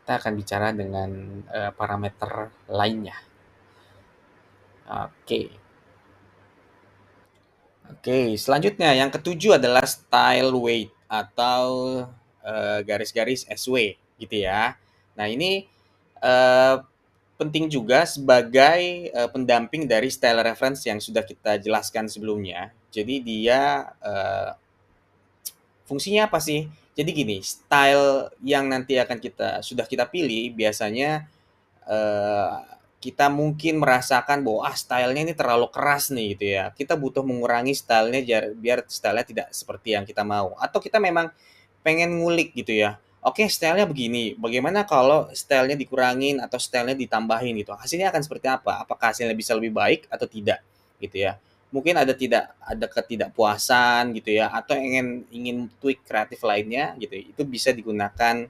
Speaker 1: kita akan bicara dengan parameter lainnya. Oke, Oke, selanjutnya yang ketujuh adalah style weight atau garis-garis SW gitu ya. Nah, ini eh, penting juga sebagai pendamping dari style reference yang sudah kita jelaskan sebelumnya. Jadi dia fungsinya apa sih? Jadi gini, style yang nanti akan kita sudah kita pilih biasanya eee, kita mungkin merasakan bahwa, style-nya ini terlalu keras nih gitu ya. Kita butuh mengurangi style-nya biar style-nya tidak seperti yang kita mau. Atau kita memang pengen ngulik gitu ya, oke style-nya begini, bagaimana kalau style-nya dikurangin atau style-nya ditambahin gitu, hasilnya akan seperti apa? Apakah hasilnya bisa lebih baik atau tidak, gitu ya. Mungkin ada ketidakpuasan gitu ya, atau ingin tweak kreatif lainnya gitu, itu bisa digunakan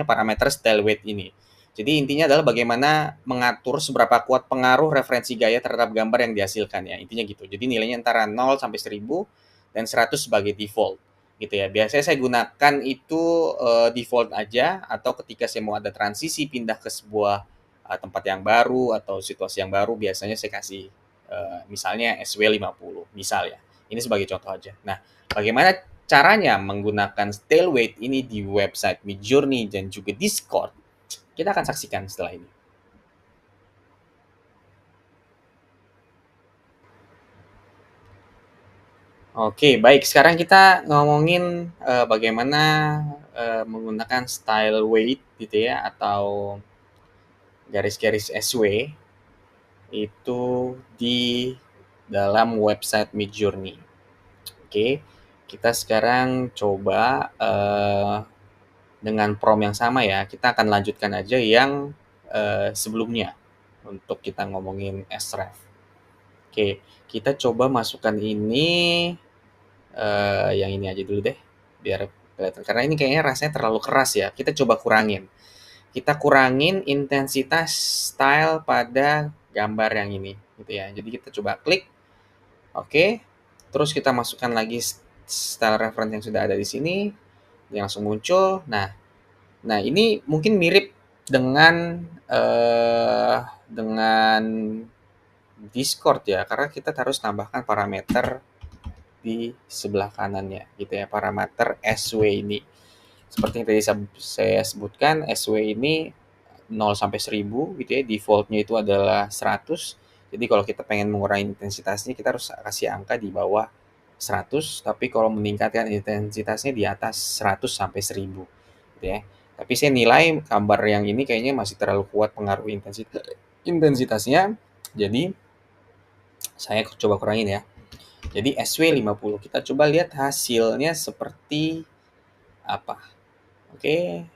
Speaker 1: parameter style weight ini. Jadi intinya adalah bagaimana mengatur seberapa kuat pengaruh referensi gaya terhadap gambar yang dihasilkan ya, intinya gitu. Jadi nilainya antara 0 sampai 1000 dan 100 sebagai default gitu ya. Biasanya saya gunakan itu default aja, atau ketika saya mau ada transisi pindah ke sebuah tempat yang baru atau situasi yang baru, biasanya saya kasih misalnya SW50 misal ya. Ini sebagai contoh aja. Nah, bagaimana caranya menggunakan Stairway ini di website Midjourney dan juga Discord, kita akan saksikan setelah ini. Oke, baik. Sekarang kita ngomongin bagaimana menggunakan style weight gitu ya, atau garis-garis SW itu di dalam website Midjourney. Oke, kita sekarang coba dengan prompt yang sama ya. Kita akan lanjutkan aja yang sebelumnya untuk kita ngomongin sref. Oke, kita coba masukkan ini yang ini aja dulu deh, biar kelihatan. Karena ini kayaknya rasanya terlalu keras ya. Kita coba kurangin. Kita kurangin intensitas style pada gambar yang ini, gitu ya. Jadi kita coba klik, oke. Terus kita masukkan lagi style reference yang sudah ada di sini, dia langsung muncul. Nah, ini mungkin mirip dengan dengan Discord ya, karena kita harus tambahkan parameter di sebelah kanannya gitu ya, parameter SW ini. Seperti yang tadi saya sebutkan, SW ini 0 sampai 1000 gitu ya, defaultnya itu adalah 100. Jadi kalau kita pengen mengurangi intensitasnya, kita harus kasih angka di bawah 100, tapi kalau meningkatkan intensitasnya di atas 100 sampai 1000 gitu ya. Tapi saya nilai gambar yang ini kayaknya masih terlalu kuat pengaruh intensitasnya. Jadi saya coba kurangin ya. Jadi SW50. Kita coba lihat hasilnya seperti apa. Oke,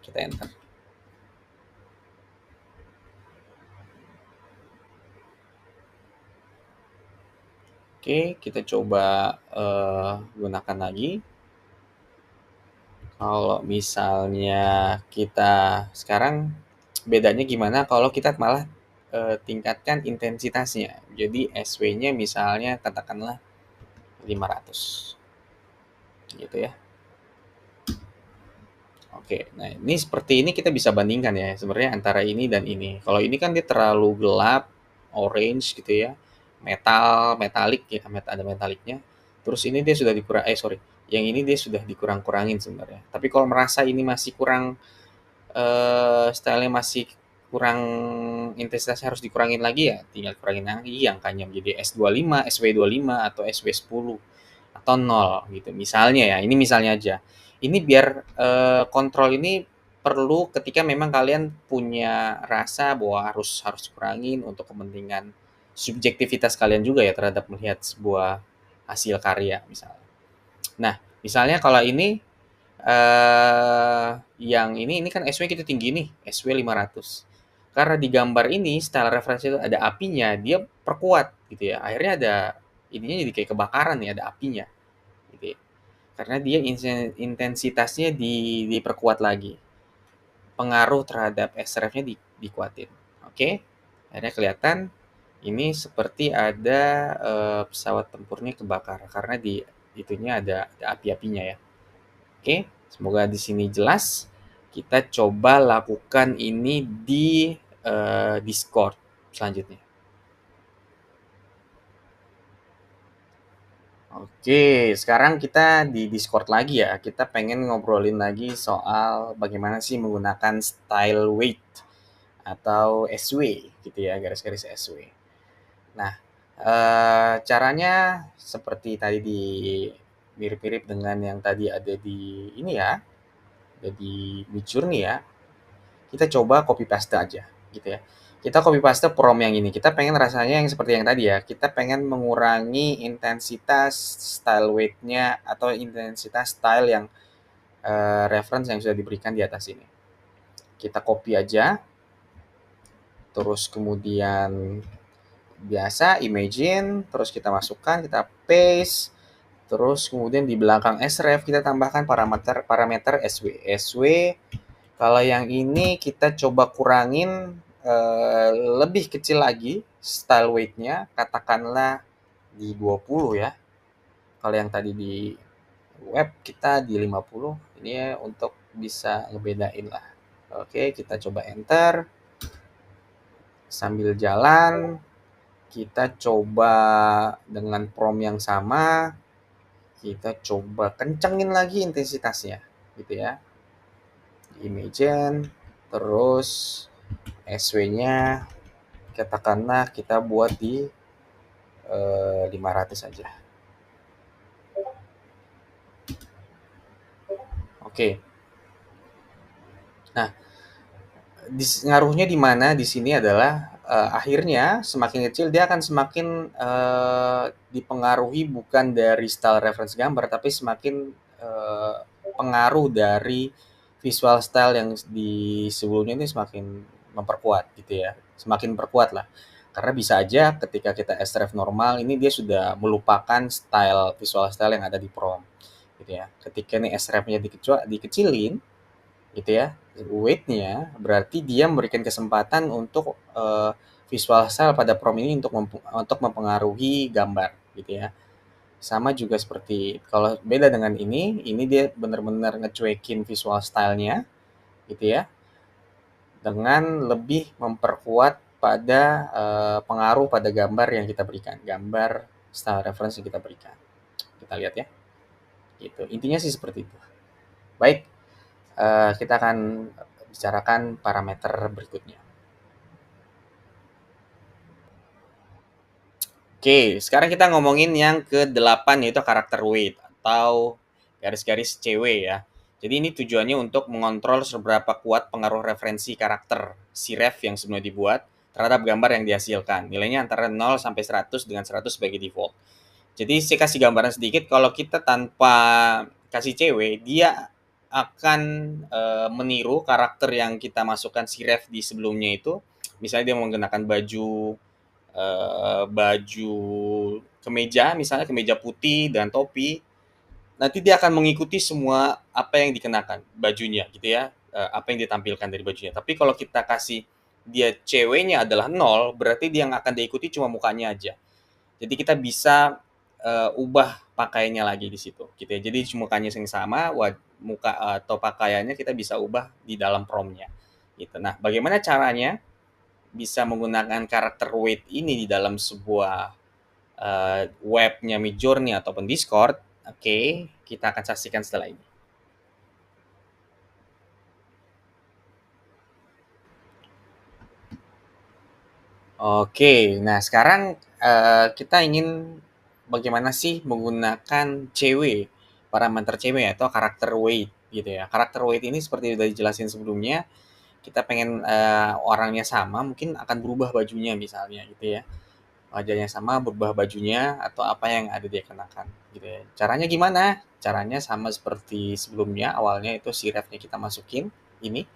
Speaker 1: kita enter. Oke, kita coba gunakan lagi. Kalau misalnya kita sekarang bedanya gimana kalau kita malah tingkatkan intensitasnya. Jadi SW-nya misalnya katakanlah 500 gitu ya. Oke, nah ini seperti ini kita bisa bandingkan ya sebenarnya antara ini dan ini. Kalau ini kan dia terlalu gelap, orange gitu ya, metalik ya, ada metaliknya. Terus ini dia sudah yang ini dia sudah dikurang-kurangin sebenarnya. Tapi kalau merasa ini masih kurang, style-nya masih kurang, intensitasnya harus dikurangin lagi ya, tinggal kurangin lagi angkanya menjadi S25, SW25 atau SW10 atau 0 gitu. Misalnya ya, ini misalnya aja. Ini biar kontrol ini perlu ketika memang kalian punya rasa bahwa harus harus kurangin untuk kepentingan subjektivitas kalian juga ya terhadap melihat sebuah hasil karya misalnya. Nah, misalnya kalau ini yang ini kan SW kita tinggi nih, SW 500. Karena di gambar ini style referensi itu ada apinya, dia perkuat gitu ya. Akhirnya ada ininya jadi kayak kebakaran nih, ada apinya gitu ya. Karena dia intensitasnya diperkuat lagi. Pengaruh terhadap SRF-nya dikuatin. Oke. Akhirnya kelihatan ini seperti ada pesawat tempurnya kebakar karena di itunya ada api-apinya ya. Oke, semoga di sini jelas. Kita coba lakukan ini di Discord selanjutnya. Oke, sekarang kita di Discord lagi ya. Kita pengen ngobrolin lagi soal bagaimana sih menggunakan style weight atau SW gitu ya, garis-garis SW. Nah, caranya seperti tadi mirip-mirip dengan yang tadi ada di ini ya, di Midjourney ya, kita coba copy paste aja gitu ya. Kita copy paste prompt yang ini. Kita pengen rasanya yang seperti yang tadi ya. Kita pengen mengurangi intensitas style weight-nya atau intensitas style yang reference yang sudah diberikan di atas ini. Kita copy aja, terus kemudian biasa imagine, terus kita masukkan, kita paste, terus kemudian di belakang sref kita tambahkan parameter parameter sw. Kalau yang ini kita coba kurangin lebih kecil lagi style weight-nya, katakanlah di 20 ya. Kalau yang tadi di web kita di 50, ini ya untuk bisa ngebedain lah. Oke, kita coba enter. Sambil jalan, kita coba dengan prompt yang sama, kita coba kencengin lagi intensitasnya, gitu ya. Imagine, terus SW-nya katakanlah kita buat di 500 aja. Oke. Nah, ngaruhnya di mana di sini adalah akhirnya semakin kecil dia akan semakin dipengaruhi bukan dari style reference gambar, tapi semakin pengaruh dari visual style yang di sebelumnya ini semakin memperkuat gitu ya, semakin perkuat lah. Karena bisa aja ketika kita sref normal ini dia sudah melupakan style visual style yang ada di prompt gitu ya. Ketika ini sref-nya dikecilin gitu ya, weight-nya berarti dia memberikan kesempatan untuk visual style pada prompt ini untuk mempengaruhi gambar gitu ya. Sama juga seperti kalau beda dengan ini dia benar-benar ngecuekin visual style-nya gitu ya, dengan lebih memperkuat pada pengaruh pada gambar yang kita berikan, gambar style reference yang kita berikan. Kita lihat ya, gitu. Intinya sih seperti itu. Baik, kita akan bicarakan parameter berikutnya. Oke, sekarang kita ngomongin yang ke-8 yaitu karakter weight atau garis-garis CW ya. Jadi ini tujuannya untuk mengontrol seberapa kuat pengaruh referensi karakter si ref yang sebelumnya dibuat terhadap gambar yang dihasilkan. Nilainya antara 0 sampai 100 dengan 100 sebagai default. Jadi saya kasih gambaran sedikit, kalau kita tanpa kasih CW, dia akan meniru karakter yang kita masukkan si ref di sebelumnya itu. Misalnya dia menggunakan baju kemeja, misalnya kemeja putih dan topi, nanti dia akan mengikuti semua apa yang dikenakan bajunya gitu ya, apa yang ditampilkan dari bajunya. Tapi kalau kita kasih dia ceweknya adalah nol, berarti dia yang akan diikuti cuma mukanya aja. Jadi kita bisa ubah pakaiannya lagi di situ gitu ya. Jadi mukanya yang sama, muka atau pakaiannya kita bisa ubah di dalam promptnya gitu. Nah, bagaimana caranya bisa menggunakan karakter weight ini di dalam sebuah webnya Midjourney ataupun Discord? Oke, kita akan saksikan setelah ini. Oke, nah sekarang kita ingin bagaimana sih menggunakan CW, parameter CW atau karakter weight gitu ya. Karakter weight ini seperti udah dijelasin sebelumnya, kita pengen orangnya sama, mungkin akan berubah bajunya misalnya gitu ya. Wajahnya sama, berubah bajunya atau apa yang ada dia kenakan gitu ya. Caranya gimana? Caranya sama seperti sebelumnya, awalnya itu si refnya kita masukin ini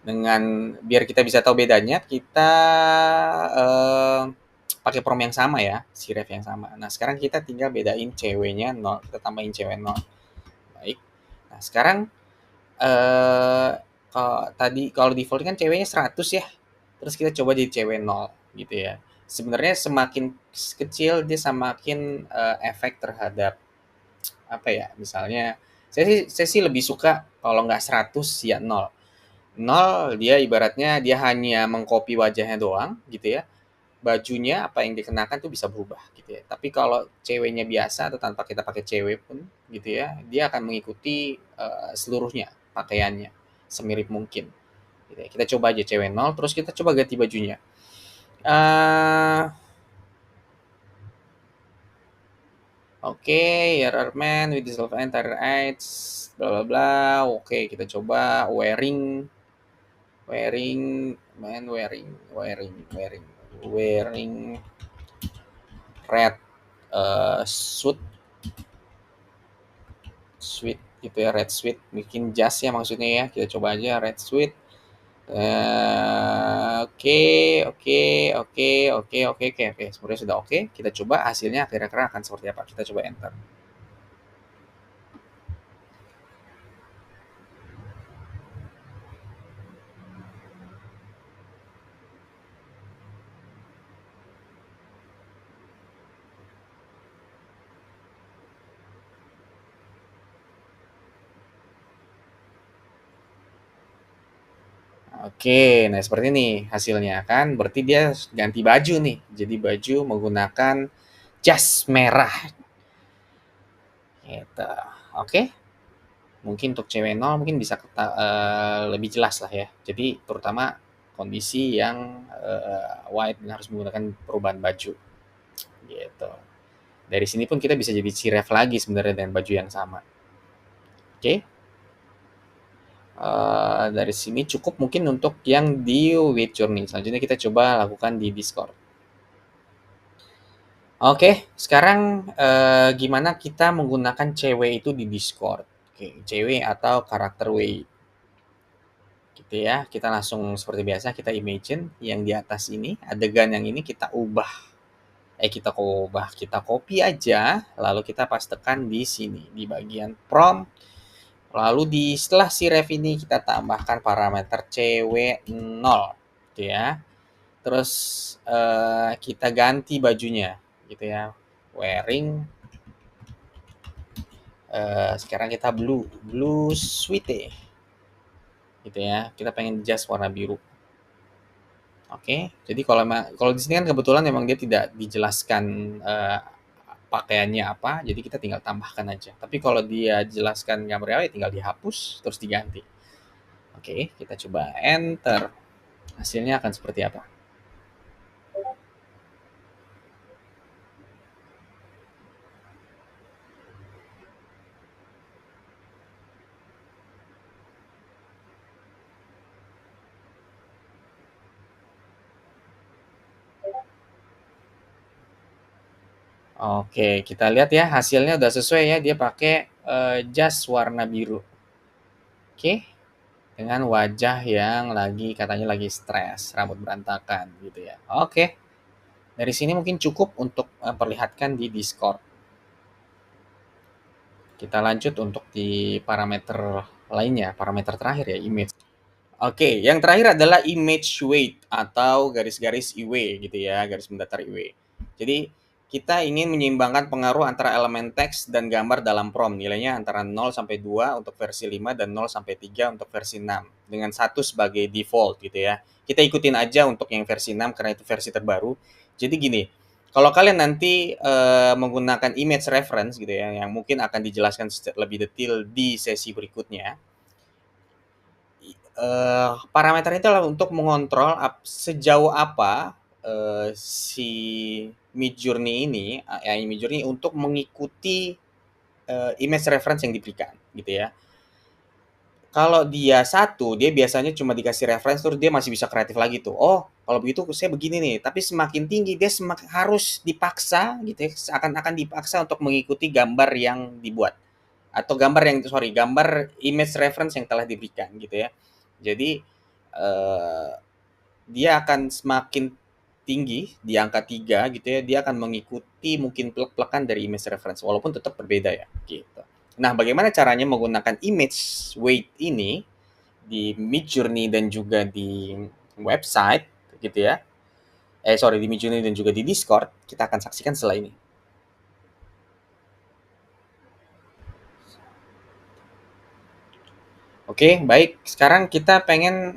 Speaker 1: dengan biar kita bisa tahu bedanya, kita pakai prompt yang sama ya, si ref yang sama. Nah, sekarang kita tinggal bedain ceweknya 0, kita tambahin cewek 0. Baik. Nah, sekarang kalau default kan ceweknya 100 ya. Terus kita coba jadi cewek 0 gitu ya. Sebenarnya semakin kecil dia semakin efek terhadap apa ya? Misalnya saya sih lebih suka kalau nggak 100 ya 0. 0 dia ibaratnya dia hanya mengcopy wajahnya doang gitu ya. Bajunya apa yang dikenakan tuh bisa berubah gitu ya. Tapi kalau ceweknya biasa atau tanpa kita pakai cewek pun gitu ya, dia akan mengikuti seluruhnya pakaiannya semirip mungkin. Gitu ya. Kita coba aja cewek 0, terus kita coba ganti bajunya. Oke, here are men with the self entire eyes, bla bla bla. Oke, kita coba wearing, wearing, man wearing red suit, suit gitu ya, red suit, bikin jas ya maksudnya ya. Kita coba aja red suit. Oke, oke, oke, oke, oke, oke, oke. Sebenarnya sudah oke. Kita coba hasilnya kira-kira akan seperti apa. Kita coba enter. Oke, nah seperti ini hasilnya kan. Berarti dia ganti baju nih. Jadi baju menggunakan jas merah. Gitu. Oke. Mungkin untuk cewek nol mungkin bisa lebih jelas lah ya. Jadi terutama kondisi yang white dan harus menggunakan perubahan baju. Gitu. Dari sini pun kita bisa jadi ciref lagi sebenarnya dengan baju yang sama. Oke. Dari sini cukup mungkin untuk yang di with journey. Selanjutnya kita coba lakukan di Discord. Oke, sekarang gimana kita menggunakan cewek itu di Discord? Oke, cewek atau karakter way gitu ya. Kita langsung seperti biasa kita imagine yang di atas ini, adegan yang ini kita kita copy aja, lalu kita pastekan di sini di bagian prompt. Lalu setelah si ref ini kita tambahkan parameter cewek 0 gitu ya. Terus kita ganti bajunya gitu ya. Wearing sekarang kita blue sweet gitu ya. Kita pengen jas warna biru. Oke, jadi kalau di sini kan kebetulan memang dia tidak dijelaskan pakaiannya apa, jadi kita tinggal tambahkan aja. Tapi kalau dia jelaskan gambarnya ya tinggal dihapus terus diganti. Oke, kita coba enter. Hasilnya akan seperti apa? Oke, kita lihat ya hasilnya udah sesuai ya, dia pakai jas warna biru. Oke, dengan wajah yang katanya lagi stres, rambut berantakan gitu ya. Oke, dari sini mungkin cukup untuk perlihatkan di Discord. Kita lanjut untuk di parameter lainnya, parameter terakhir ya, image. Oke, yang terakhir adalah image weight atau garis-garis IW gitu ya, garis mendatar IW. Jadi kita ingin menyeimbangkan pengaruh antara elemen teks dan gambar dalam prompt. Nilainya antara 0 sampai 2 untuk versi 5 dan 0 sampai 3 untuk versi 6 dengan 1 sebagai default gitu ya. Kita ikutin aja untuk yang versi 6 karena itu versi terbaru. Jadi gini, kalau kalian nanti menggunakan image reference gitu ya, yang mungkin akan dijelaskan lebih detail di sesi berikutnya, parameter itu adalah untuk mengontrol sejauh apa si Midjourney ini, AI Midjourney untuk mengikuti image reference yang diberikan, gitu ya. Kalau dia satu, dia biasanya cuma dikasih reference terus dia masih bisa kreatif lagi tuh. Oh, kalau begitu saya begini nih. Tapi semakin tinggi dia semakin harus dipaksa gitu ya, akan dipaksa untuk mengikuti gambar yang dibuat atau gambar image reference yang telah diberikan gitu ya. Jadi eh, dia akan semakin tinggi di angka 3 gitu ya, dia akan mengikuti mungkin plek-plekan dari image reference walaupun tetap berbeda ya gitu. Nah, bagaimana caranya menggunakan image weight ini di Midjourney dan juga di website gitu ya. Sorry, di Midjourney dan juga di Discord, kita akan saksikan setelah ini. Oke, baik. Sekarang kita pengen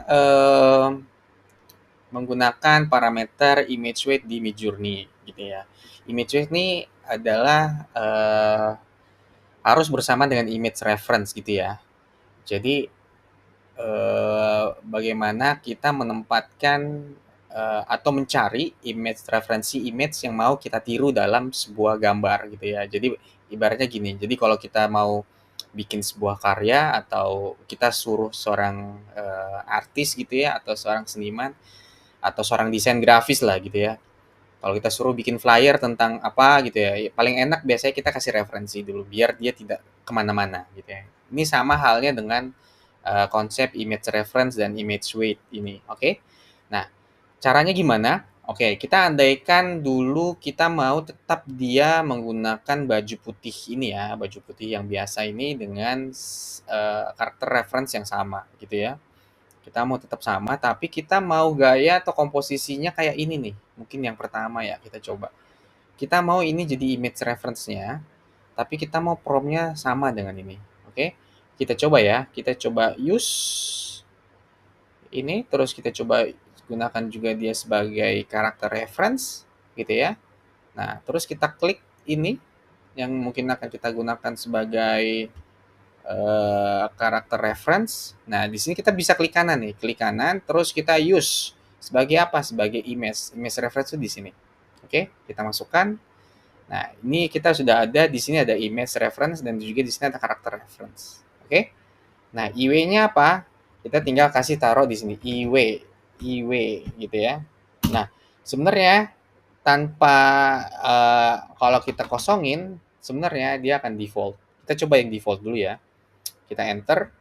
Speaker 1: menggunakan parameter image weight di Midjourney gitu ya. Image weight ini adalah harus bersama dengan image reference gitu ya. Jadi bagaimana kita menempatkan atau mencari referensi image yang mau kita tiru dalam sebuah gambar gitu ya. Jadi Ibaratnya gini, jadi kalau kita mau bikin sebuah karya atau kita suruh seorang artis gitu ya, atau seorang seniman atau seorang desain grafis lah gitu ya. Kalau kita suruh bikin flyer tentang apa gitu ya, paling enak biasanya kita kasih referensi dulu biar dia tidak kemana-mana gitu ya. Ini sama halnya dengan konsep image reference dan image weight ini, oke? Nah, caranya gimana? Oke, kita andaikan dulu kita mau tetap dia menggunakan baju putih ini ya, baju putih yang biasa ini dengan karakter reference yang sama gitu ya. Kita mau tetap sama, tapi kita mau gaya atau komposisinya kayak ini nih. Mungkin yang pertama ya kita coba. Kita mau ini jadi image reference-nya, tapi kita mau prompt-nya sama dengan ini. Oke, kita coba ya. Kita coba use ini, terus kita coba gunakan juga dia sebagai karakter reference, gitu ya. Nah, terus kita klik ini, yang mungkin akan kita gunakan sebagai karakter reference. Nah, di sini kita bisa klik kanan nih, klik kanan, terus kita use sebagai apa? Sebagai image reference itu di sini. Oke, kita masukkan. Nah, ini kita sudah ada di sini ada image reference dan juga di sini ada karakter reference. Oke. Nah, IW-nya apa? Kita tinggal kasih taruh di sini IW, IW gitu ya. Nah, sebenarnya tanpa kalau kita kosongin, sebenarnya dia akan default. Kita coba yang default dulu ya. Kita enter.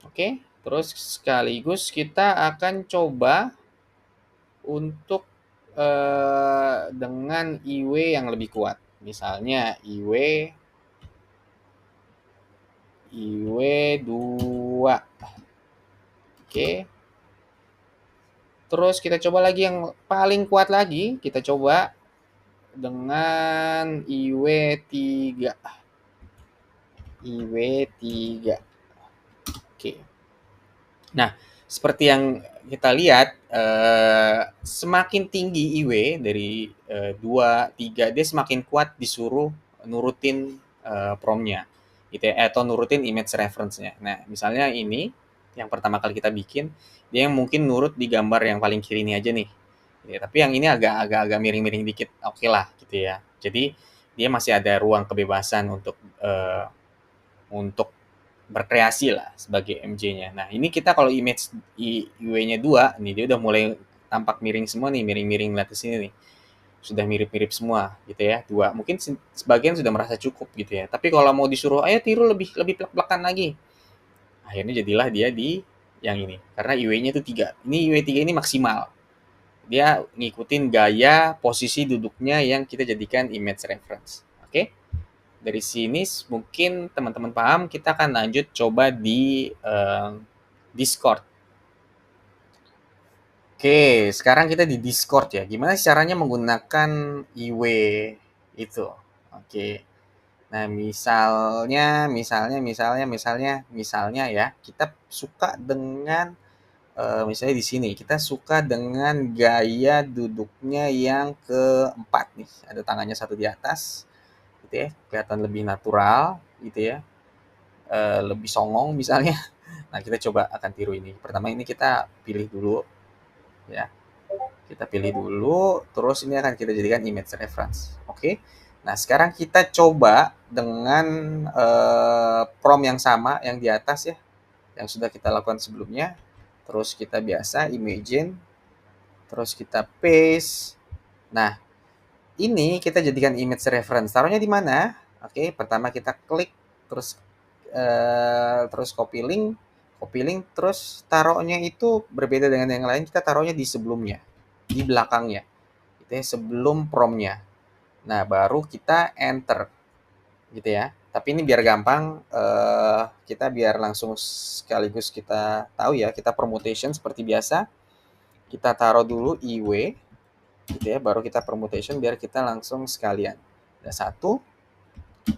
Speaker 1: Oke, terus sekaligus kita akan coba untuk dengan IW yang lebih kuat. Misalnya IW 2. Oke. Terus kita coba lagi yang paling kuat lagi, kita coba dengan IW 3. IW 3. Oke. Nah, seperti yang kita lihat, semakin tinggi IW dari 2, 3, dia semakin kuat disuruh nurutin prompt-nya, gitu ya, atau nurutin image reference-nya. Nah, misalnya ini, yang pertama kali kita bikin, dia yang mungkin nurut di gambar yang paling kiri ini aja nih. Ya, tapi yang ini agak miring-miring dikit, oke lah gitu ya. Jadi dia masih ada ruang kebebasan untuk berkreasi lah sebagai MJ-nya. Nah, ini kita kalau image IW-nya 2, nih dia udah mulai tampak miring semua nih, miring-miring lihat ke sini nih. Sudah mirip-mirip semua gitu ya, 2. Mungkin sebagian sudah merasa cukup gitu ya. Tapi kalau mau disuruh, ayo tiru lebih lebih plek-plekan lagi. Akhirnya jadilah dia di yang ini. Karena IW-nya itu 3. Ini IW 3 ini maksimal. Dia ngikutin gaya posisi duduknya yang kita jadikan image reference. Oke? Dari sini mungkin teman-teman paham, kita akan lanjut coba di Discord. Oke, sekarang kita di Discord ya. Gimana caranya menggunakan IW itu? Oke. Nah, misalnya ya, kita suka dengan misalnya di sini kita suka dengan gaya duduknya yang keempat nih. Ada tangannya satu di atas, gitu ya, kelihatan lebih natural, gitu ya. Lebih songong misalnya. Nah, kita coba akan tiru ini. Pertama ini kita pilih dulu ya. Kita pilih dulu, terus ini akan kita jadikan image reference. Oke. Nah, sekarang kita coba dengan prompt yang sama yang di atas ya, yang sudah kita lakukan sebelumnya. Terus kita biasa imagine, terus kita paste. Nah, ini kita jadikan image reference. Taruhnya di mana? Oke, pertama kita klik, terus copy link, terus taruhnya itu berbeda dengan yang lain. Kita taruhnya di sebelumnya, di belakangnya, gitu ya, sebelum prompt-nya. Nah, baru kita enter, gitu ya. Tapi ini biar gampang, kita biar langsung sekaligus kita tahu ya, kita permutation seperti biasa. Kita taruh dulu IW, gitu ya, baru kita permutation biar kita langsung sekalian. Ada 1,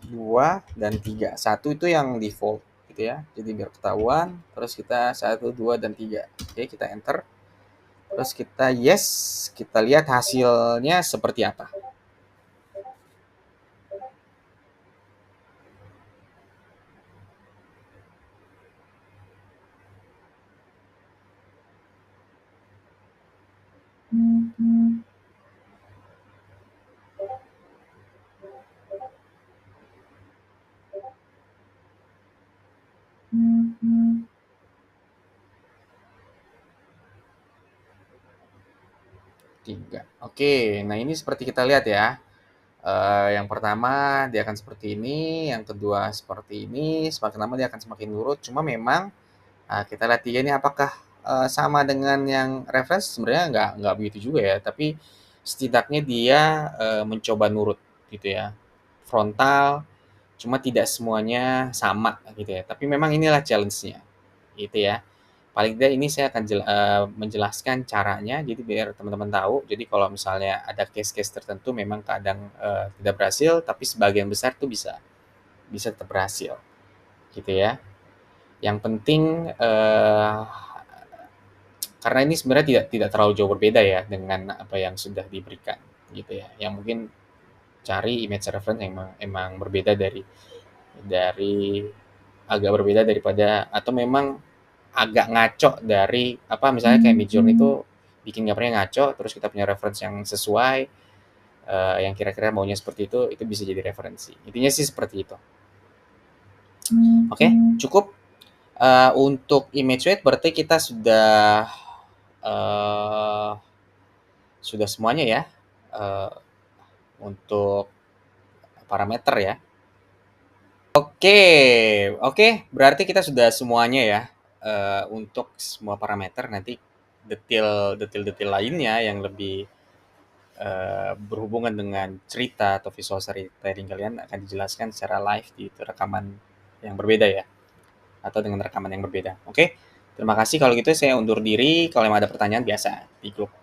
Speaker 1: 2, dan 3. 1 itu yang default gitu ya. Jadi biar ketahuan, terus kita 1, 2, dan 3. Oke, kita enter. Terus kita yes, kita lihat hasilnya seperti apa. 3. Oke, nah ini seperti kita lihat ya. Yang pertama dia akan seperti ini, yang kedua seperti ini, semakin lama dia akan semakin nurut. Cuma memang kita lihat 3 ini apakah sama dengan yang reference? Sebenarnya nggak begitu juga ya, tapi setidaknya dia mencoba nurut gitu ya. Frontal, cuma tidak semuanya sama gitu ya. Tapi memang inilah challenge-nya gitu ya. Paling tidak ini saya akan menjelaskan caranya, jadi biar teman-teman tahu. Jadi kalau misalnya ada case-case tertentu memang kadang tidak berhasil, tapi sebagian besar tuh bisa bisa tetap berhasil gitu ya. Yang penting karena ini sebenarnya tidak tidak terlalu jauh berbeda ya dengan apa yang sudah diberikan gitu ya. Yang mungkin cari image reference yang emang berbeda dari agak berbeda daripada atau memang agak ngaco dari apa misalnya kayak Midjourney itu bikin gambarnya ngaco, terus kita punya reference yang sesuai, yang kira-kira maunya seperti itu bisa jadi referensi. Intinya sih seperti itu. Oke, cukup. Untuk image weight berarti kita uh, sudah semuanya ya uh, untuk parameter ya. Oke, oke, berarti kita sudah semuanya ya untuk semua parameter. Nanti detail-detail lainnya yang lebih berhubungan dengan cerita atau visual storytelling kalian akan dijelaskan secara live di rekaman yang berbeda ya, atau dengan rekaman yang berbeda. Oke, terima kasih. Kalau gitu saya undur diri. Kalau ada pertanyaan biasa di grup.